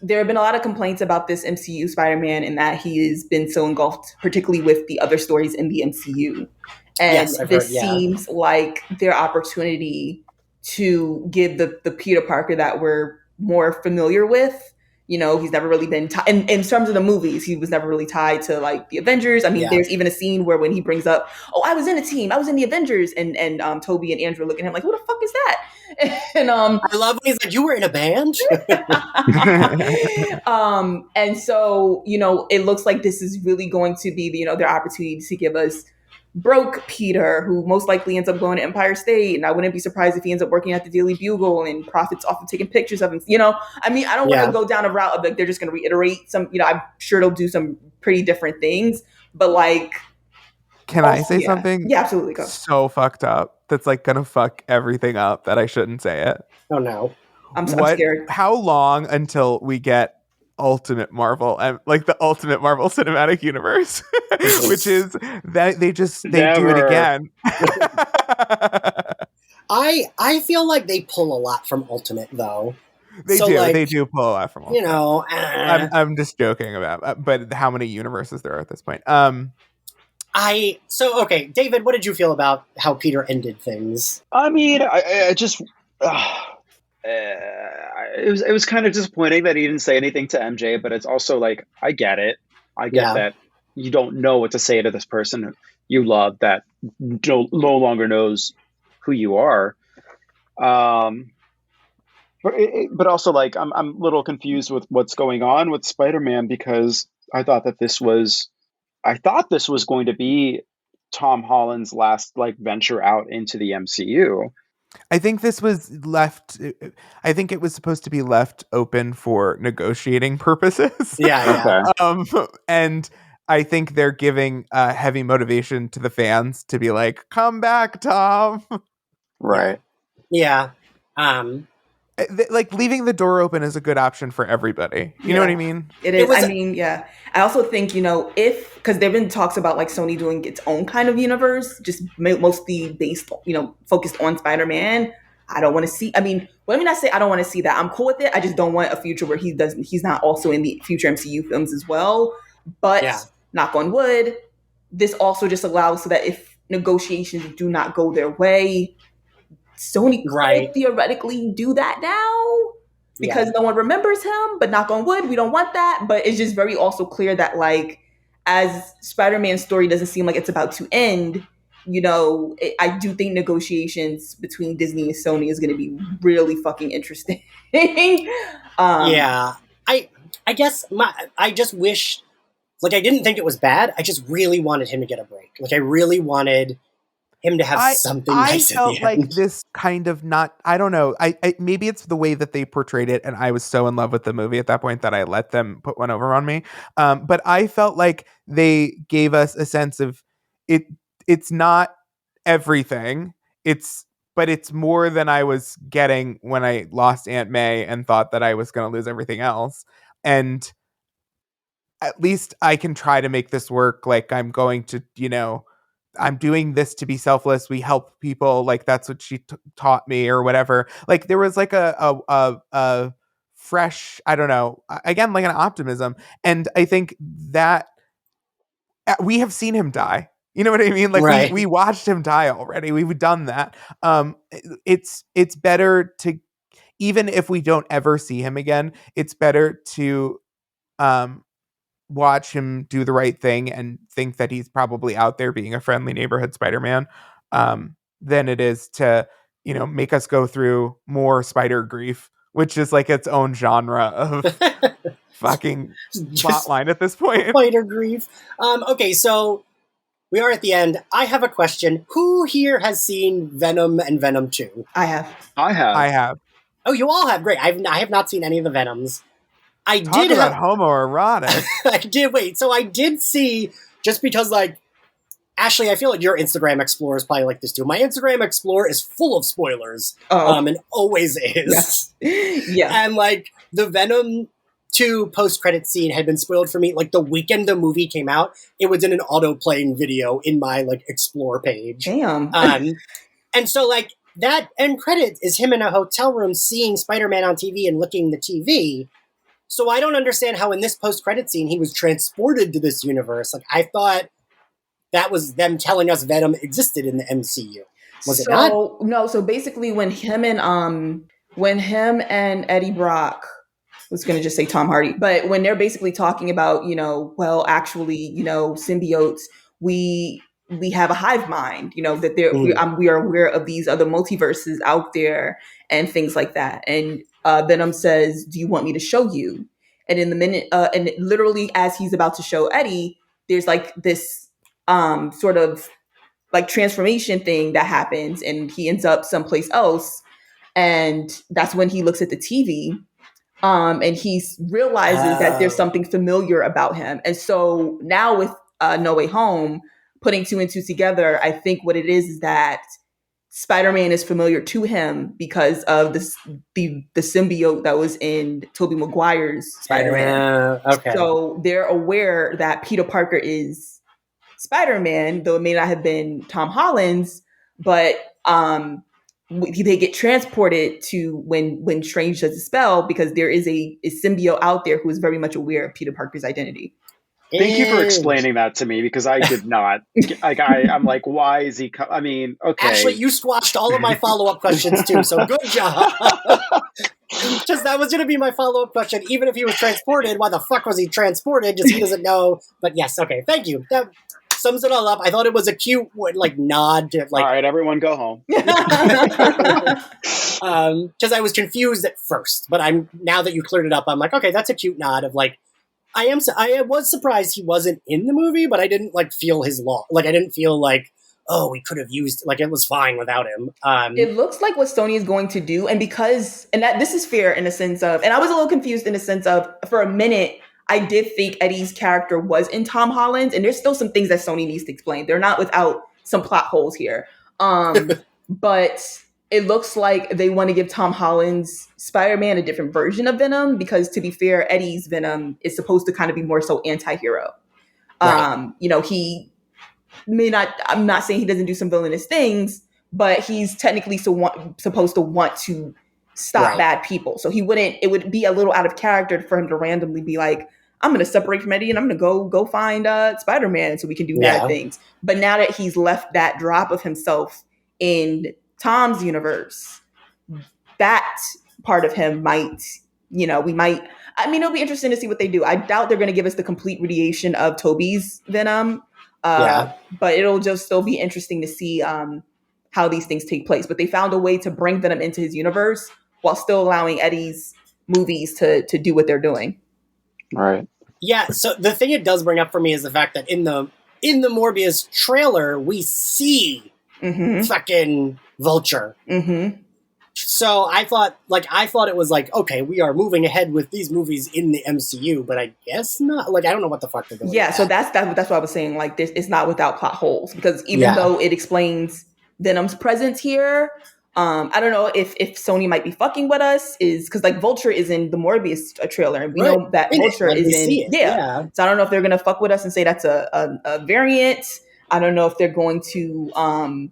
there have been a lot of complaints about this MCU Spider-Man in that he has been so engulfed, particularly with the other stories in the MCU. And seems like their opportunity to give the Peter Parker that we're more familiar with. He's never really been in terms of the movies, he was never really tied to like the Avengers. I mean, there's even a scene where when he brings up, oh, I was in a team, I was in the Avengers, and Toby and Andrew look at him like, who the fuck is that? And I love when he's like, you were in a band. And so, it looks like this is really going to be their opportunity to give us broke Peter, who most likely ends up going to Empire State, and I wouldn't be surprised if he ends up working at the Daily Bugle and profits off of taking pictures of him. I mean, I don't want to go down a route of like they're just going to reiterate some. I'm sure they'll do some pretty different things, but like, can I say something? Yeah, absolutely. Go. So fucked up. That's like gonna fuck everything up. That I shouldn't say it. Oh no, I'm scared. How long until we get ultimate Marvel, like the ultimate Marvel Cinematic Universe, which is that they do it again. I feel like they pull a lot from Ultimate though. They do pull a lot from Ultimate. You know, I'm just joking about, but how many universes there are at this point? Okay, David, what did you feel about how Peter ended things? I mean, I just it was kind of disappointing that he didn't say anything to MJ, but it's also like I get it. I get that you don't know what to say to this person you love that no longer knows who you are. But also like I'm a little confused with what's going on with Spider-Man, because I thought this was going to be Tom Holland's last like venture out into the MCU. I think this was left. I think it was supposed to be left open for negotiating purposes. Yeah. Okay. And I think they're giving heavy motivation to the fans to be like, "Come back, Tom." Right. Yeah. Like leaving the door open is a good option for everybody. You know what I mean? It is. I also think, because there've been talks about like Sony doing its own kind of universe, just mostly based, focused on Spider-Man. I don't want to see. I mean, let me not say I don't want to see that. I'm cool with it. I just don't want a future where he's not also in the future MCU films as well. But knock on wood, this also just allows so that if negotiations do not go their way, Sony could theoretically do that now because no one remembers him, but knock on wood, we don't want that. But it's just very also clear that like, as Spider-Man's story doesn't seem like it's about to end, I do think negotiations between Disney and Sony is going to be really fucking interesting. I guess I just wish, like, I didn't think it was bad. I just really wanted him to get a break. Like, I really wanted him to have something nice at the end. I felt like this kind of I don't know. I maybe it's the way that they portrayed it, and I was so in love with the movie at that point that I let them put one over on me. But I felt like they gave us a sense of it. It's not everything. But it's more than I was getting when I lost Aunt May and thought that I was going to lose everything else. And at least I can try to make this work. Like I'm going to, I'm doing this to be selfless. We help people. Like that's what she taught me or whatever. Like there was like a fresh, I don't know, again, like an optimism. And I think that we have seen him die. You know what I mean? Like we watched him die already. We've done that. It's better to, even if we don't ever see him again, it's better to watch him do the right thing and think that he's probably out there being a friendly neighborhood Spider-Man than it is to, make us go through more spider grief, which is like its own genre of fucking plotline at this point. Spider grief. Okay, so we are at the end. I have a question. Who here has seen Venom and Venom 2? I have. Oh, you all have? Great. I have not seen any of the Venoms. Talk about homoerotic. I did. Wait, so I did see, just because, like, Ashley, I feel like your Instagram Explorer is probably like this too. My Instagram Explorer is full of spoilers. And always is. Yeah. And, like, the Venom 2 post-credit scene had been spoiled for me. Like, the weekend the movie came out, it was in an auto-playing video in my, like, Explore page. Damn. And so, like, that end credit is him in a hotel room seeing Spider-Man on TV and licking the TV. So I don't understand how in this post-credit scene he was transported to this universe. Like, I thought that was them telling us Venom existed in the MCU. Was it not? No, so basically when him and Eddie Brock, I was going to just say Tom Hardy, but when they're basically talking about, symbiotes, we have a hive mind, that we are aware of these other multiverses out there and things like that. And Venom says, "Do you want me to show you?" And in the minute, and literally as he's about to show Eddie, there's like this sort of like transformation thing that happens, and he ends up someplace else. And that's when he looks at the TV, and he realizes that there's something familiar about him. And so now with No Way Home, putting two and two together, I think what it is that Spider-Man is familiar to him because of the symbiote that was in Tobey Maguire's Spider-Man. Okay. So they're aware that Peter Parker is Spider-Man, though it may not have been Tom Holland's, but they get transported to when Strange does the spell because there is a symbiote out there who is very much aware of Peter Parker's identity. Thank you for explaining that to me because I did not. I'm like, why is he? I mean, okay. Actually, you squashed all of my follow-up questions too, so good job. Just that was going to be my follow-up question. Even if he was transported, why the fuck was he transported? Just he doesn't know. But yes, okay, thank you. That sums it all up. I thought it was a cute nod to All right, everyone go home. Because I was confused at first, but now that you cleared it up, I'm like, okay, that's a cute nod of I was surprised he wasn't in the movie, but I didn't feel his law. I didn't feel like, oh, we could have used it was fine without him. It looks like what Sony is going to do, and that this is fair in a sense of, and I was a little confused in a sense of, for a minute, I did think Eddie's character was in Tom Holland's, and there's still some things that Sony needs to explain. They're not without some plot holes here. But it looks like they want to give Tom Holland's Spider-Man a different version of Venom because, to be fair, Eddie's Venom is supposed to kind of be more so anti-hero. Right. He may not, I'm not saying he doesn't do some villainous things, but he's technically supposed to want to stop bad people. So it would be a little out of character for him to randomly be like, I'm going to separate from Eddie and I'm going to go find Spider-Man so we can do bad things. But now that he's left that drop of himself in Tom's universe, that part of him might, it'll be interesting to see what they do. I doubt they're going to give us the complete radiation of Tobey's Venom. But it'll just still be interesting to see how these things take place. But they found a way to bring Venom into his universe while still allowing Eddie's movies to do what they're doing. Right. Yeah, so the thing it does bring up for me is the fact that in the Morbius trailer, we see fucking Vulture. Mm-hmm. So I thought it was okay, we are moving ahead with these movies in the MCU, but I guess not. I don't know what the fuck they're doing. Yeah, so that's what I was saying. This, it's not without plot holes because even though it explains Venom's presence here, I don't know if Sony might be fucking with us because Vulture is in the Morbius trailer and we know that Vulture is in. Yeah. So I don't know if they're gonna fuck with us and say that's a variant. I don't know if they're going to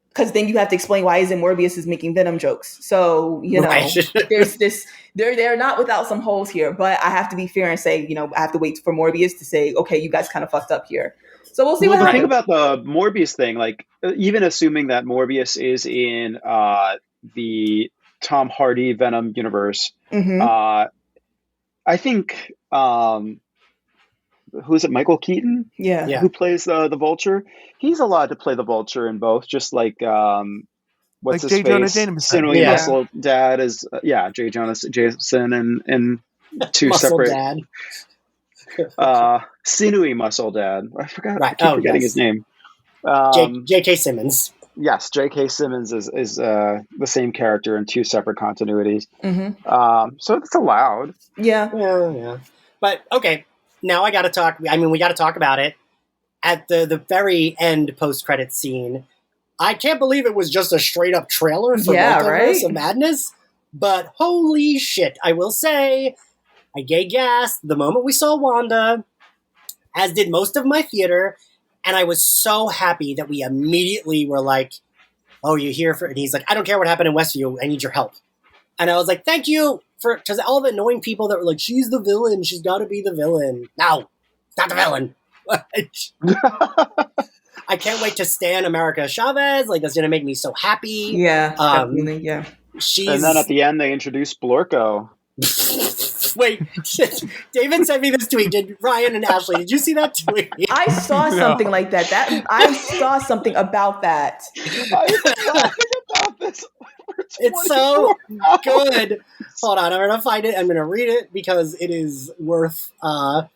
because then you have to explain why isn't Morbius is making Venom jokes. So, there's this, they're not without some holes here, but I have to be fair and say, I have to wait for Morbius to say, okay, you guys kind of fucked up here. So we'll see what happens. The thing about the Morbius thing, even assuming that Morbius is in the Tom Hardy Venom universe, I think, who is it? Michael Keaton? Yeah. Who plays the Vulture? He's allowed to play the Vulture in both, just what's his J. face? Jonah Jameson. Sinewy Muscle Dad is J. Jonah Jameson and two Muscle separate. Dad. Sinewy Muscle Dad. I forgot. Right. I keep forgetting his name. J.K. Simmons. Yes, J.K. Simmons is the same character in two separate continuities. So it's allowed. Yeah. But okay. Now I got to talk. We got to talk about it at the very end post-credit scene. I can't believe it was just a straight up trailer for Multiverse of Madness. But holy shit! I will say, I gay gasped the moment we saw Wanda, as did most of my theater, and I was so happy that we immediately were like, "Oh, you're here for?" And he's like, "I don't care what happened in Westview. I need your help." And I was like, thank you because all the annoying people that were like, she's the villain. She's got to be the villain. No, not the villain. I can't wait to stan America Chavez. That's going to make me so happy. Yeah. Definitely. Yeah. And then at the end, they introduced Blorko. Wait, David sent me this tweet. Did Ryan and Ashley? Did you see that tweet? I saw something like that. I saw something about that. I was talking about this. It's so good. Hold on, I'm going to find it. I'm going to read it because it is worth. The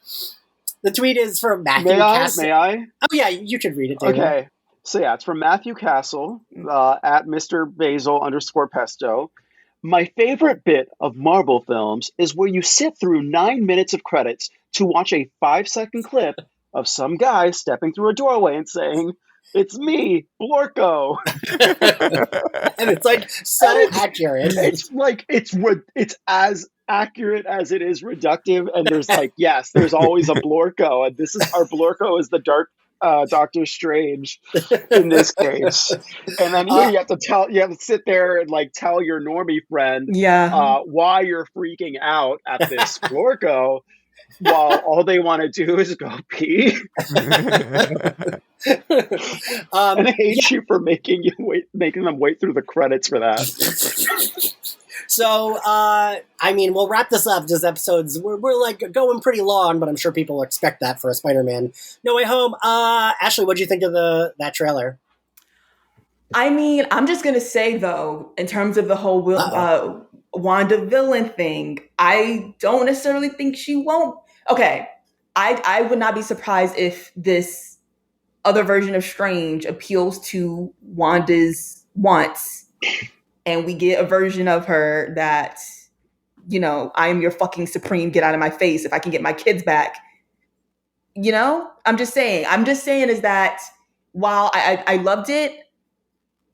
tweet is from Matthew Castle. May I? Oh yeah, you should read it, David. Okay. So it's from Matthew Castle at Mr. Basil _Pesto. My favorite bit of Marvel films is where you sit through 9 minutes of credits to watch a 5-second clip of some guy stepping through a doorway and saying, It's me, Blorko. And it's like so accurate. It's like it's as accurate as it is reductive. And there's like, yes, there's always a Blorko, and this is our Blorko is the dark Doctor Strange in this case. And then you have to sit there and like tell your normie friend why you're freaking out at this Blorko while all they want to do is go pee. And I hate you for making them wait through the credits for that. So, I mean, we'll wrap this up. This episode's we're like going pretty long, but I'm sure people expect that for a Spider-Man No Way Home. Ashley, what do you think of that trailer? I mean, I'm just gonna say though, in terms of the whole Wanda villain thing, I don't necessarily think she won't. Okay, I would not be surprised if this other version of Strange appeals to Wanda's wants, and we get a version of her that, you know, I am your fucking supreme, get out of my face if I can get my kids back. You know, I'm just saying is that while I loved it,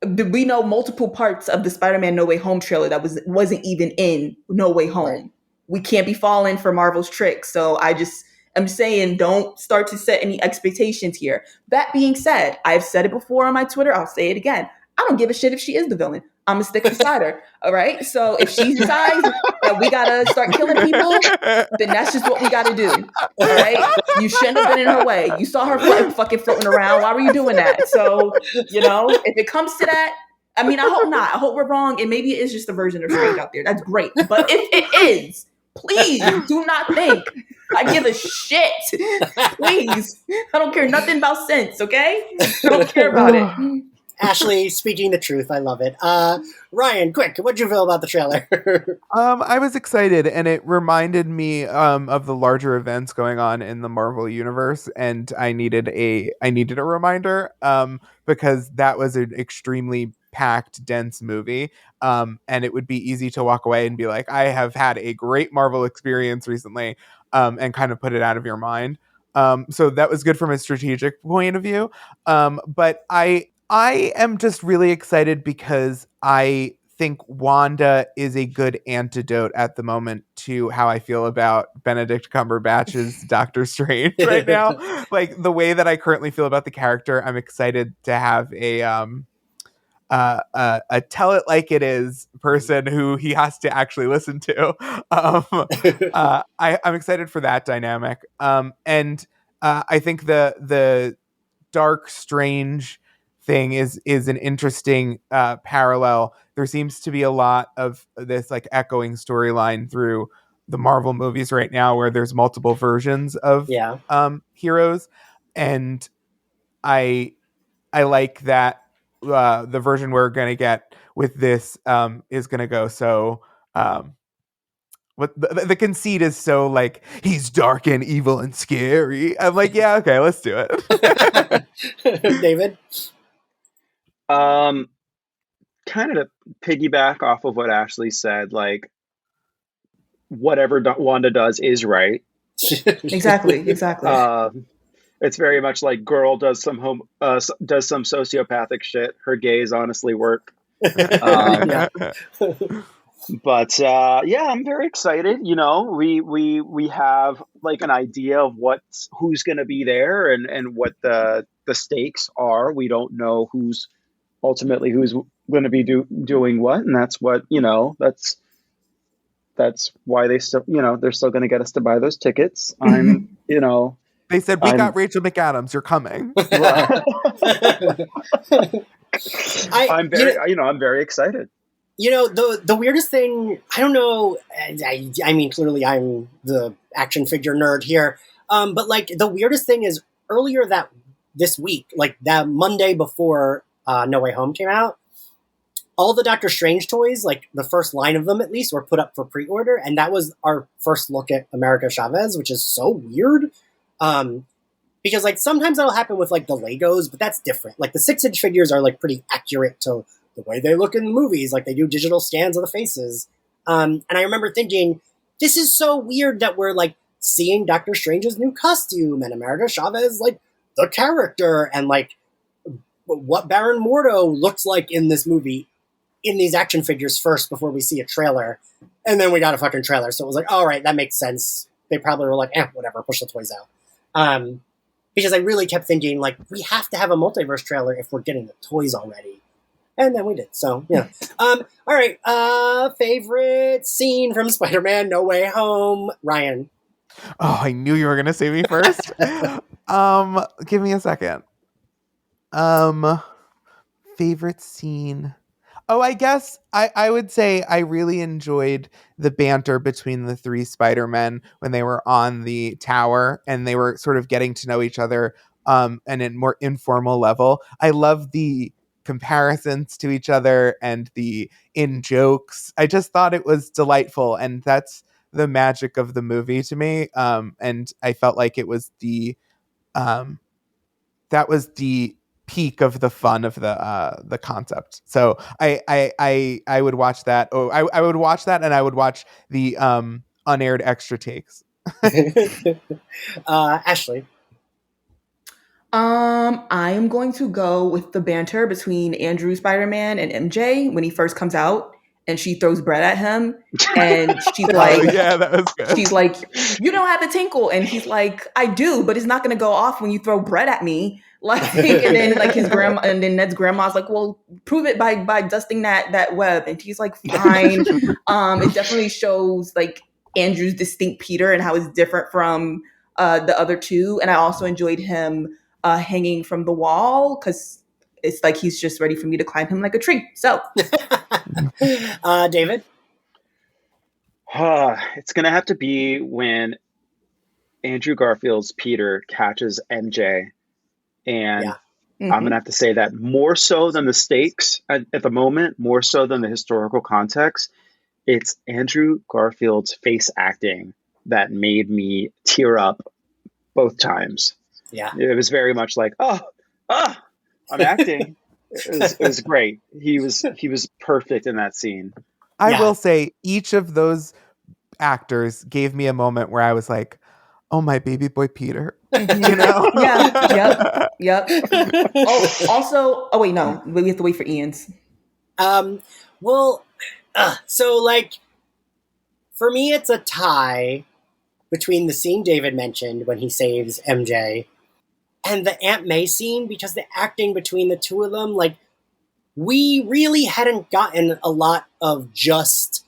we know multiple parts of the Spider-Man No Way Home trailer that wasn't even in No Way Home. Right. We can't be falling for Marvel's tricks. So I'm saying don't start to set any expectations here. That being said, I've said it before on my Twitter. I'll say it again. I don't give a shit if she is the villain. I'm a stick beside her. All right. So if she decides that we gotta start killing people, then that's just what we gotta do. All right. You shouldn't have been in her way. You saw her fucking floating around. Why were you doing that? So, you know, if it comes to that, I mean, I hope not. I hope we're wrong. And maybe it is just a version of Strange out there. That's great. But if it is, please do not think I give a shit. Please. I don't care nothing about sense, okay? I don't care about it. Ashley speaking the truth. I love it. Ryan, quick, what'd you feel about the trailer? I was excited, and it reminded me of the larger events going on in the Marvel universe, and I needed a reminder because that was an extremely packed, dense movie, and it would be easy to walk away and be like, I have had a great Marvel experience recently, and kind of put it out of your mind. So that was good from a strategic point of view, but I am just really excited because I think Wanda is a good antidote at the moment to how I feel about Benedict Cumberbatch's Doctor Strange right now. Like the way that I currently feel about the character, I'm excited to have a tell it like it is person who he has to actually listen to. I'm excited for that dynamic. And I think the Dark Strange thing is an interesting parallel. There seems to be a lot of this like echoing storyline through the Marvel movies right now, where there's multiple versions of heroes, and I like that the version we're gonna get with this is gonna go so. What the conceit is so like he's dark and evil and scary. I'm like, yeah, okay, let's do it. David. Kind of to piggyback off of what Ashley said, like whatever Wanda does is right. Exactly. It's very much like girl does some sociopathic shit. Her gays honestly work. But yeah, I'm very excited. You know, we have like an idea of who's going to be there and what the stakes are. We don't know who's going to be doing what, and that's what, you know, that's why they still, you know, they're still going to get us to buy those tickets. I'm, you know, they said we got Rachel McAdams, you're coming. I'm very excited. You know, the weirdest thing, I don't know, I mean, clearly I'm the action figure nerd here, but like the weirdest thing is earlier this week, like that Monday before No Way Home came out, all the Doctor Strange toys, like the first line of them at least, were put up for pre-order, and that was our first look at America Chavez, which is so weird. Because like sometimes that'll happen with like the Legos, but that's different. Like the 6-inch figures are like pretty accurate to the way they look in the movies. Like they do digital scans of the faces. And I remember thinking, this is so weird that we're like seeing Doctor Strange's new costume and America Chavez, like the character, and like what Baron Mordo looks like in this movie in these action figures first before we see a trailer. And then we got a fucking trailer. So it was like, all right, that makes sense. They probably were like, whatever, push the toys out. Because I really kept thinking, like, we have to have a multiverse trailer if we're getting the toys already. And then we did. So, yeah. All right. Favorite scene from Spider-Man No Way Home? Ryan. Oh, I knew you were going to say me first. Give me a second. Favorite scene. Oh, I guess I would say I really enjoyed the banter between the three Spider-Men when they were on the tower and they were sort of getting to know each other and in a more informal level. I love the comparisons to each other and the in jokes. I just thought it was delightful, and that's the magic of the movie to me. And I felt like it was that was the peak of the fun of the concept. So I would watch that. Oh, I would watch that, and I would watch the unaired extra takes. Ashley. I am going to go with the banter between Andrew Spider-Man and MJ when he first comes out and she throws bread at him and she's like, yeah, that was good. She's like, you don't have the tinkle. And he's like, I do, but it's not going to go off when you throw bread at me. Like, and then like his grandma, and then Ned's grandma's like, well, prove it by dusting that web. And he's like, fine. It definitely shows like Andrew's distinct Peter and how it's different from the other two. And I also enjoyed him hanging from the wall because it's like he's just ready for me to climb him like a tree. So, David. It's gonna have to be when Andrew Garfield's Peter catches MJ, and I'm gonna have to say that more so than the stakes at the moment, more so than the historical context, it's Andrew Garfield's face acting that made me tear up both times. Yeah, it was very much like, I'm acting. It was great. He was perfect in that scene. I will say each of those actors gave me a moment where I was like, oh, my baby boy Peter. You know? Yep. Oh, wait, no. We have to wait for Ian's. So like, for me, it's a tie between the scene David mentioned when he saves MJ and the Aunt May scene, because the acting between the two of them, like, we really hadn't gotten a lot of just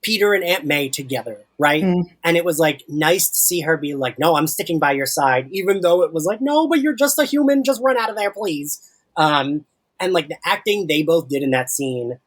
Peter and Aunt May together, right? And it was like nice to see her be like, no, I'm sticking by your side, even though it was like, no, but you're just a human, just run out of there, please. And like the acting they both did in that scene,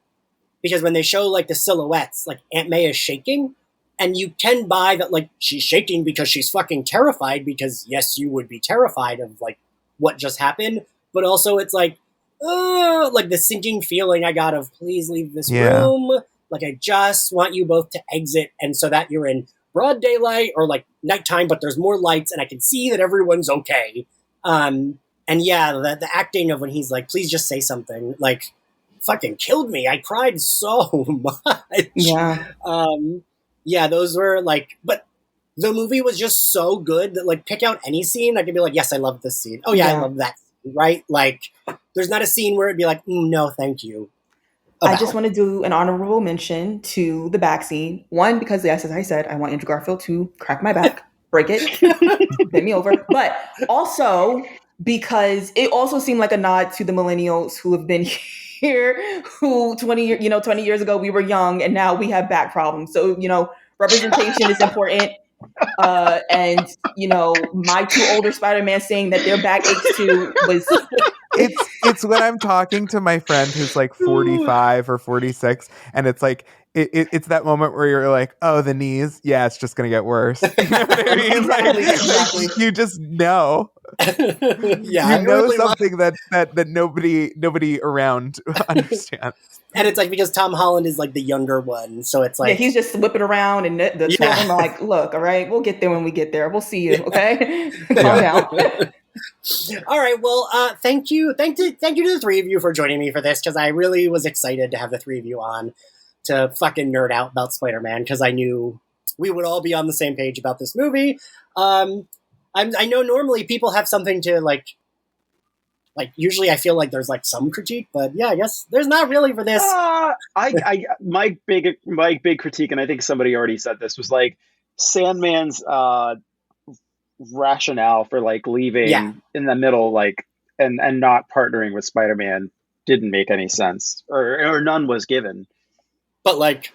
because when they show like the silhouettes, like Aunt May is shaking, and you can buy that like she's shaking because she's fucking terrified, because yes, you would be terrified of like what just happened, but also it's like the sinking feeling I got of please leave this room. Like, I just want you both to exit, and so that you're in broad daylight or like nighttime, but there's more lights and I can see that everyone's okay. And yeah, the acting of when he's like, please just say something, like fucking killed me. I cried so much. Yeah, those were like, but the movie was just so good that like pick out any scene, I could be like, yes, I love this scene. Oh yeah. I love that scene, right? Like, there's not a scene where it'd be like, no, thank you. I just want to do an honorable mention to the back scene. One, because yes, as I said, I want Andrew Garfield to crack my back, break it, bend me over. But also because it also seemed like a nod to the millennials who have been here, who 20 years ago we were young and now we have back problems. So, representation is important. And my two older Spider-Man saying that their back aches too was it's when I'm talking to my friend who's like 45 or 46, and it's like it's that moment where you're like, oh, the knees, yeah, it's just gonna get worse. You know what I mean? Exactly. You just know. Yeah, you know really something that nobody around understands. And it's like because Tom Holland is like the younger one, so it's like he's just whipping around, and the two of them are like, "Look, all right, we'll get there when we get there. We'll see you, okay? Calm down." All right, well, thank you to the three of you for joining me for this, because I really was excited to have the three of you on to fucking nerd out about Spider-Man, because I knew we would all be on the same page about this movie. I know normally people have something to like Like usually I feel like there's like some critique, but yeah, I guess there's not really for this. My big critique, and I think somebody already said this, was like Sandman's rationale for like leaving in the middle, like and not partnering with Spider-Man didn't make any sense, or none was given. But like,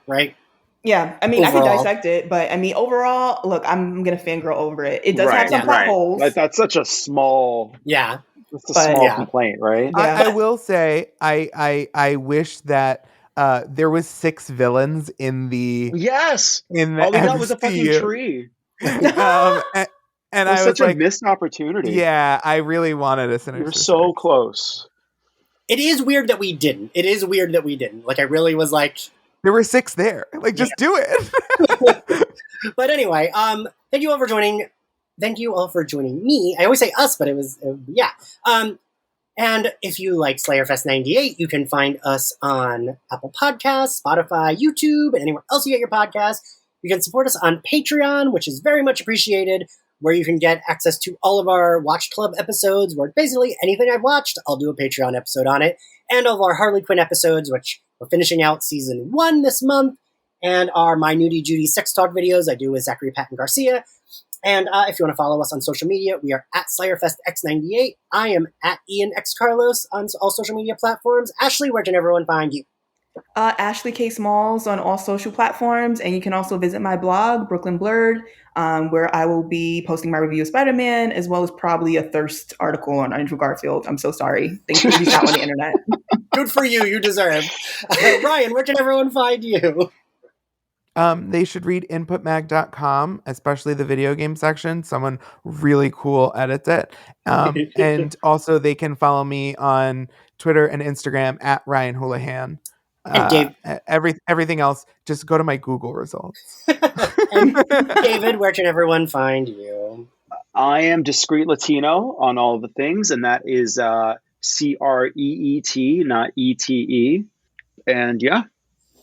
right? Yeah, I mean, Overall. I can dissect it, but I mean, overall, look, I'm gonna fangirl over it. It does have some plot holes. Like, that's such a small, it's a small complaint, right? Yeah. I will say, I wish that there was 6 villains in the all we got was a fucking tree. And I was such like, a missed opportunity. Yeah, I really wanted a Sinister. You're so close. It is weird that we didn't. Like, I really was like, there were 6 there. Like, just do it. But anyway, thank you all for joining. Thank you all for joining me. I always say us, but it was, and if you like Slayerfest 98, you can find us on Apple Podcasts, Spotify, YouTube, and anywhere else you get your podcasts. You can support us on Patreon, which is very much appreciated, where you can get access to all of our Watch Club episodes, where basically anything I've watched, I'll do a Patreon episode on it, and all of our Harley Quinn episodes, which we're finishing out season 1 this month, and our My Nudie Judy sex talk videos I do with Zachary Patton Garcia. And if you want to follow us on social media, we are at SlayerFestX98. I am at Ian X Carlos on all social media platforms. Ashley, where can everyone find you? Ashley K. Smalls on all social platforms. And you can also visit my blog, Brooklyn Blurred, where I will be posting my review of Spider-Man, as well as probably a thirst article on Andrew Garfield. I'm so sorry. Thanks for reaching out on the internet. Good for you. You deserve. Ryan, where can everyone find you? They should read inputmag.com, especially the video game section. Someone really cool edits it. And also they can follow me on Twitter and Instagram at Ryan Houlihan. And Dave, everything else, just go to my Google results. And David, where can everyone find you? I am Discreet Latino on all of the things, and that is CREET, not ETE. And all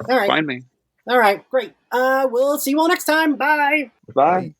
right, find me. All right, great. We'll see you all next time. Bye. Bye.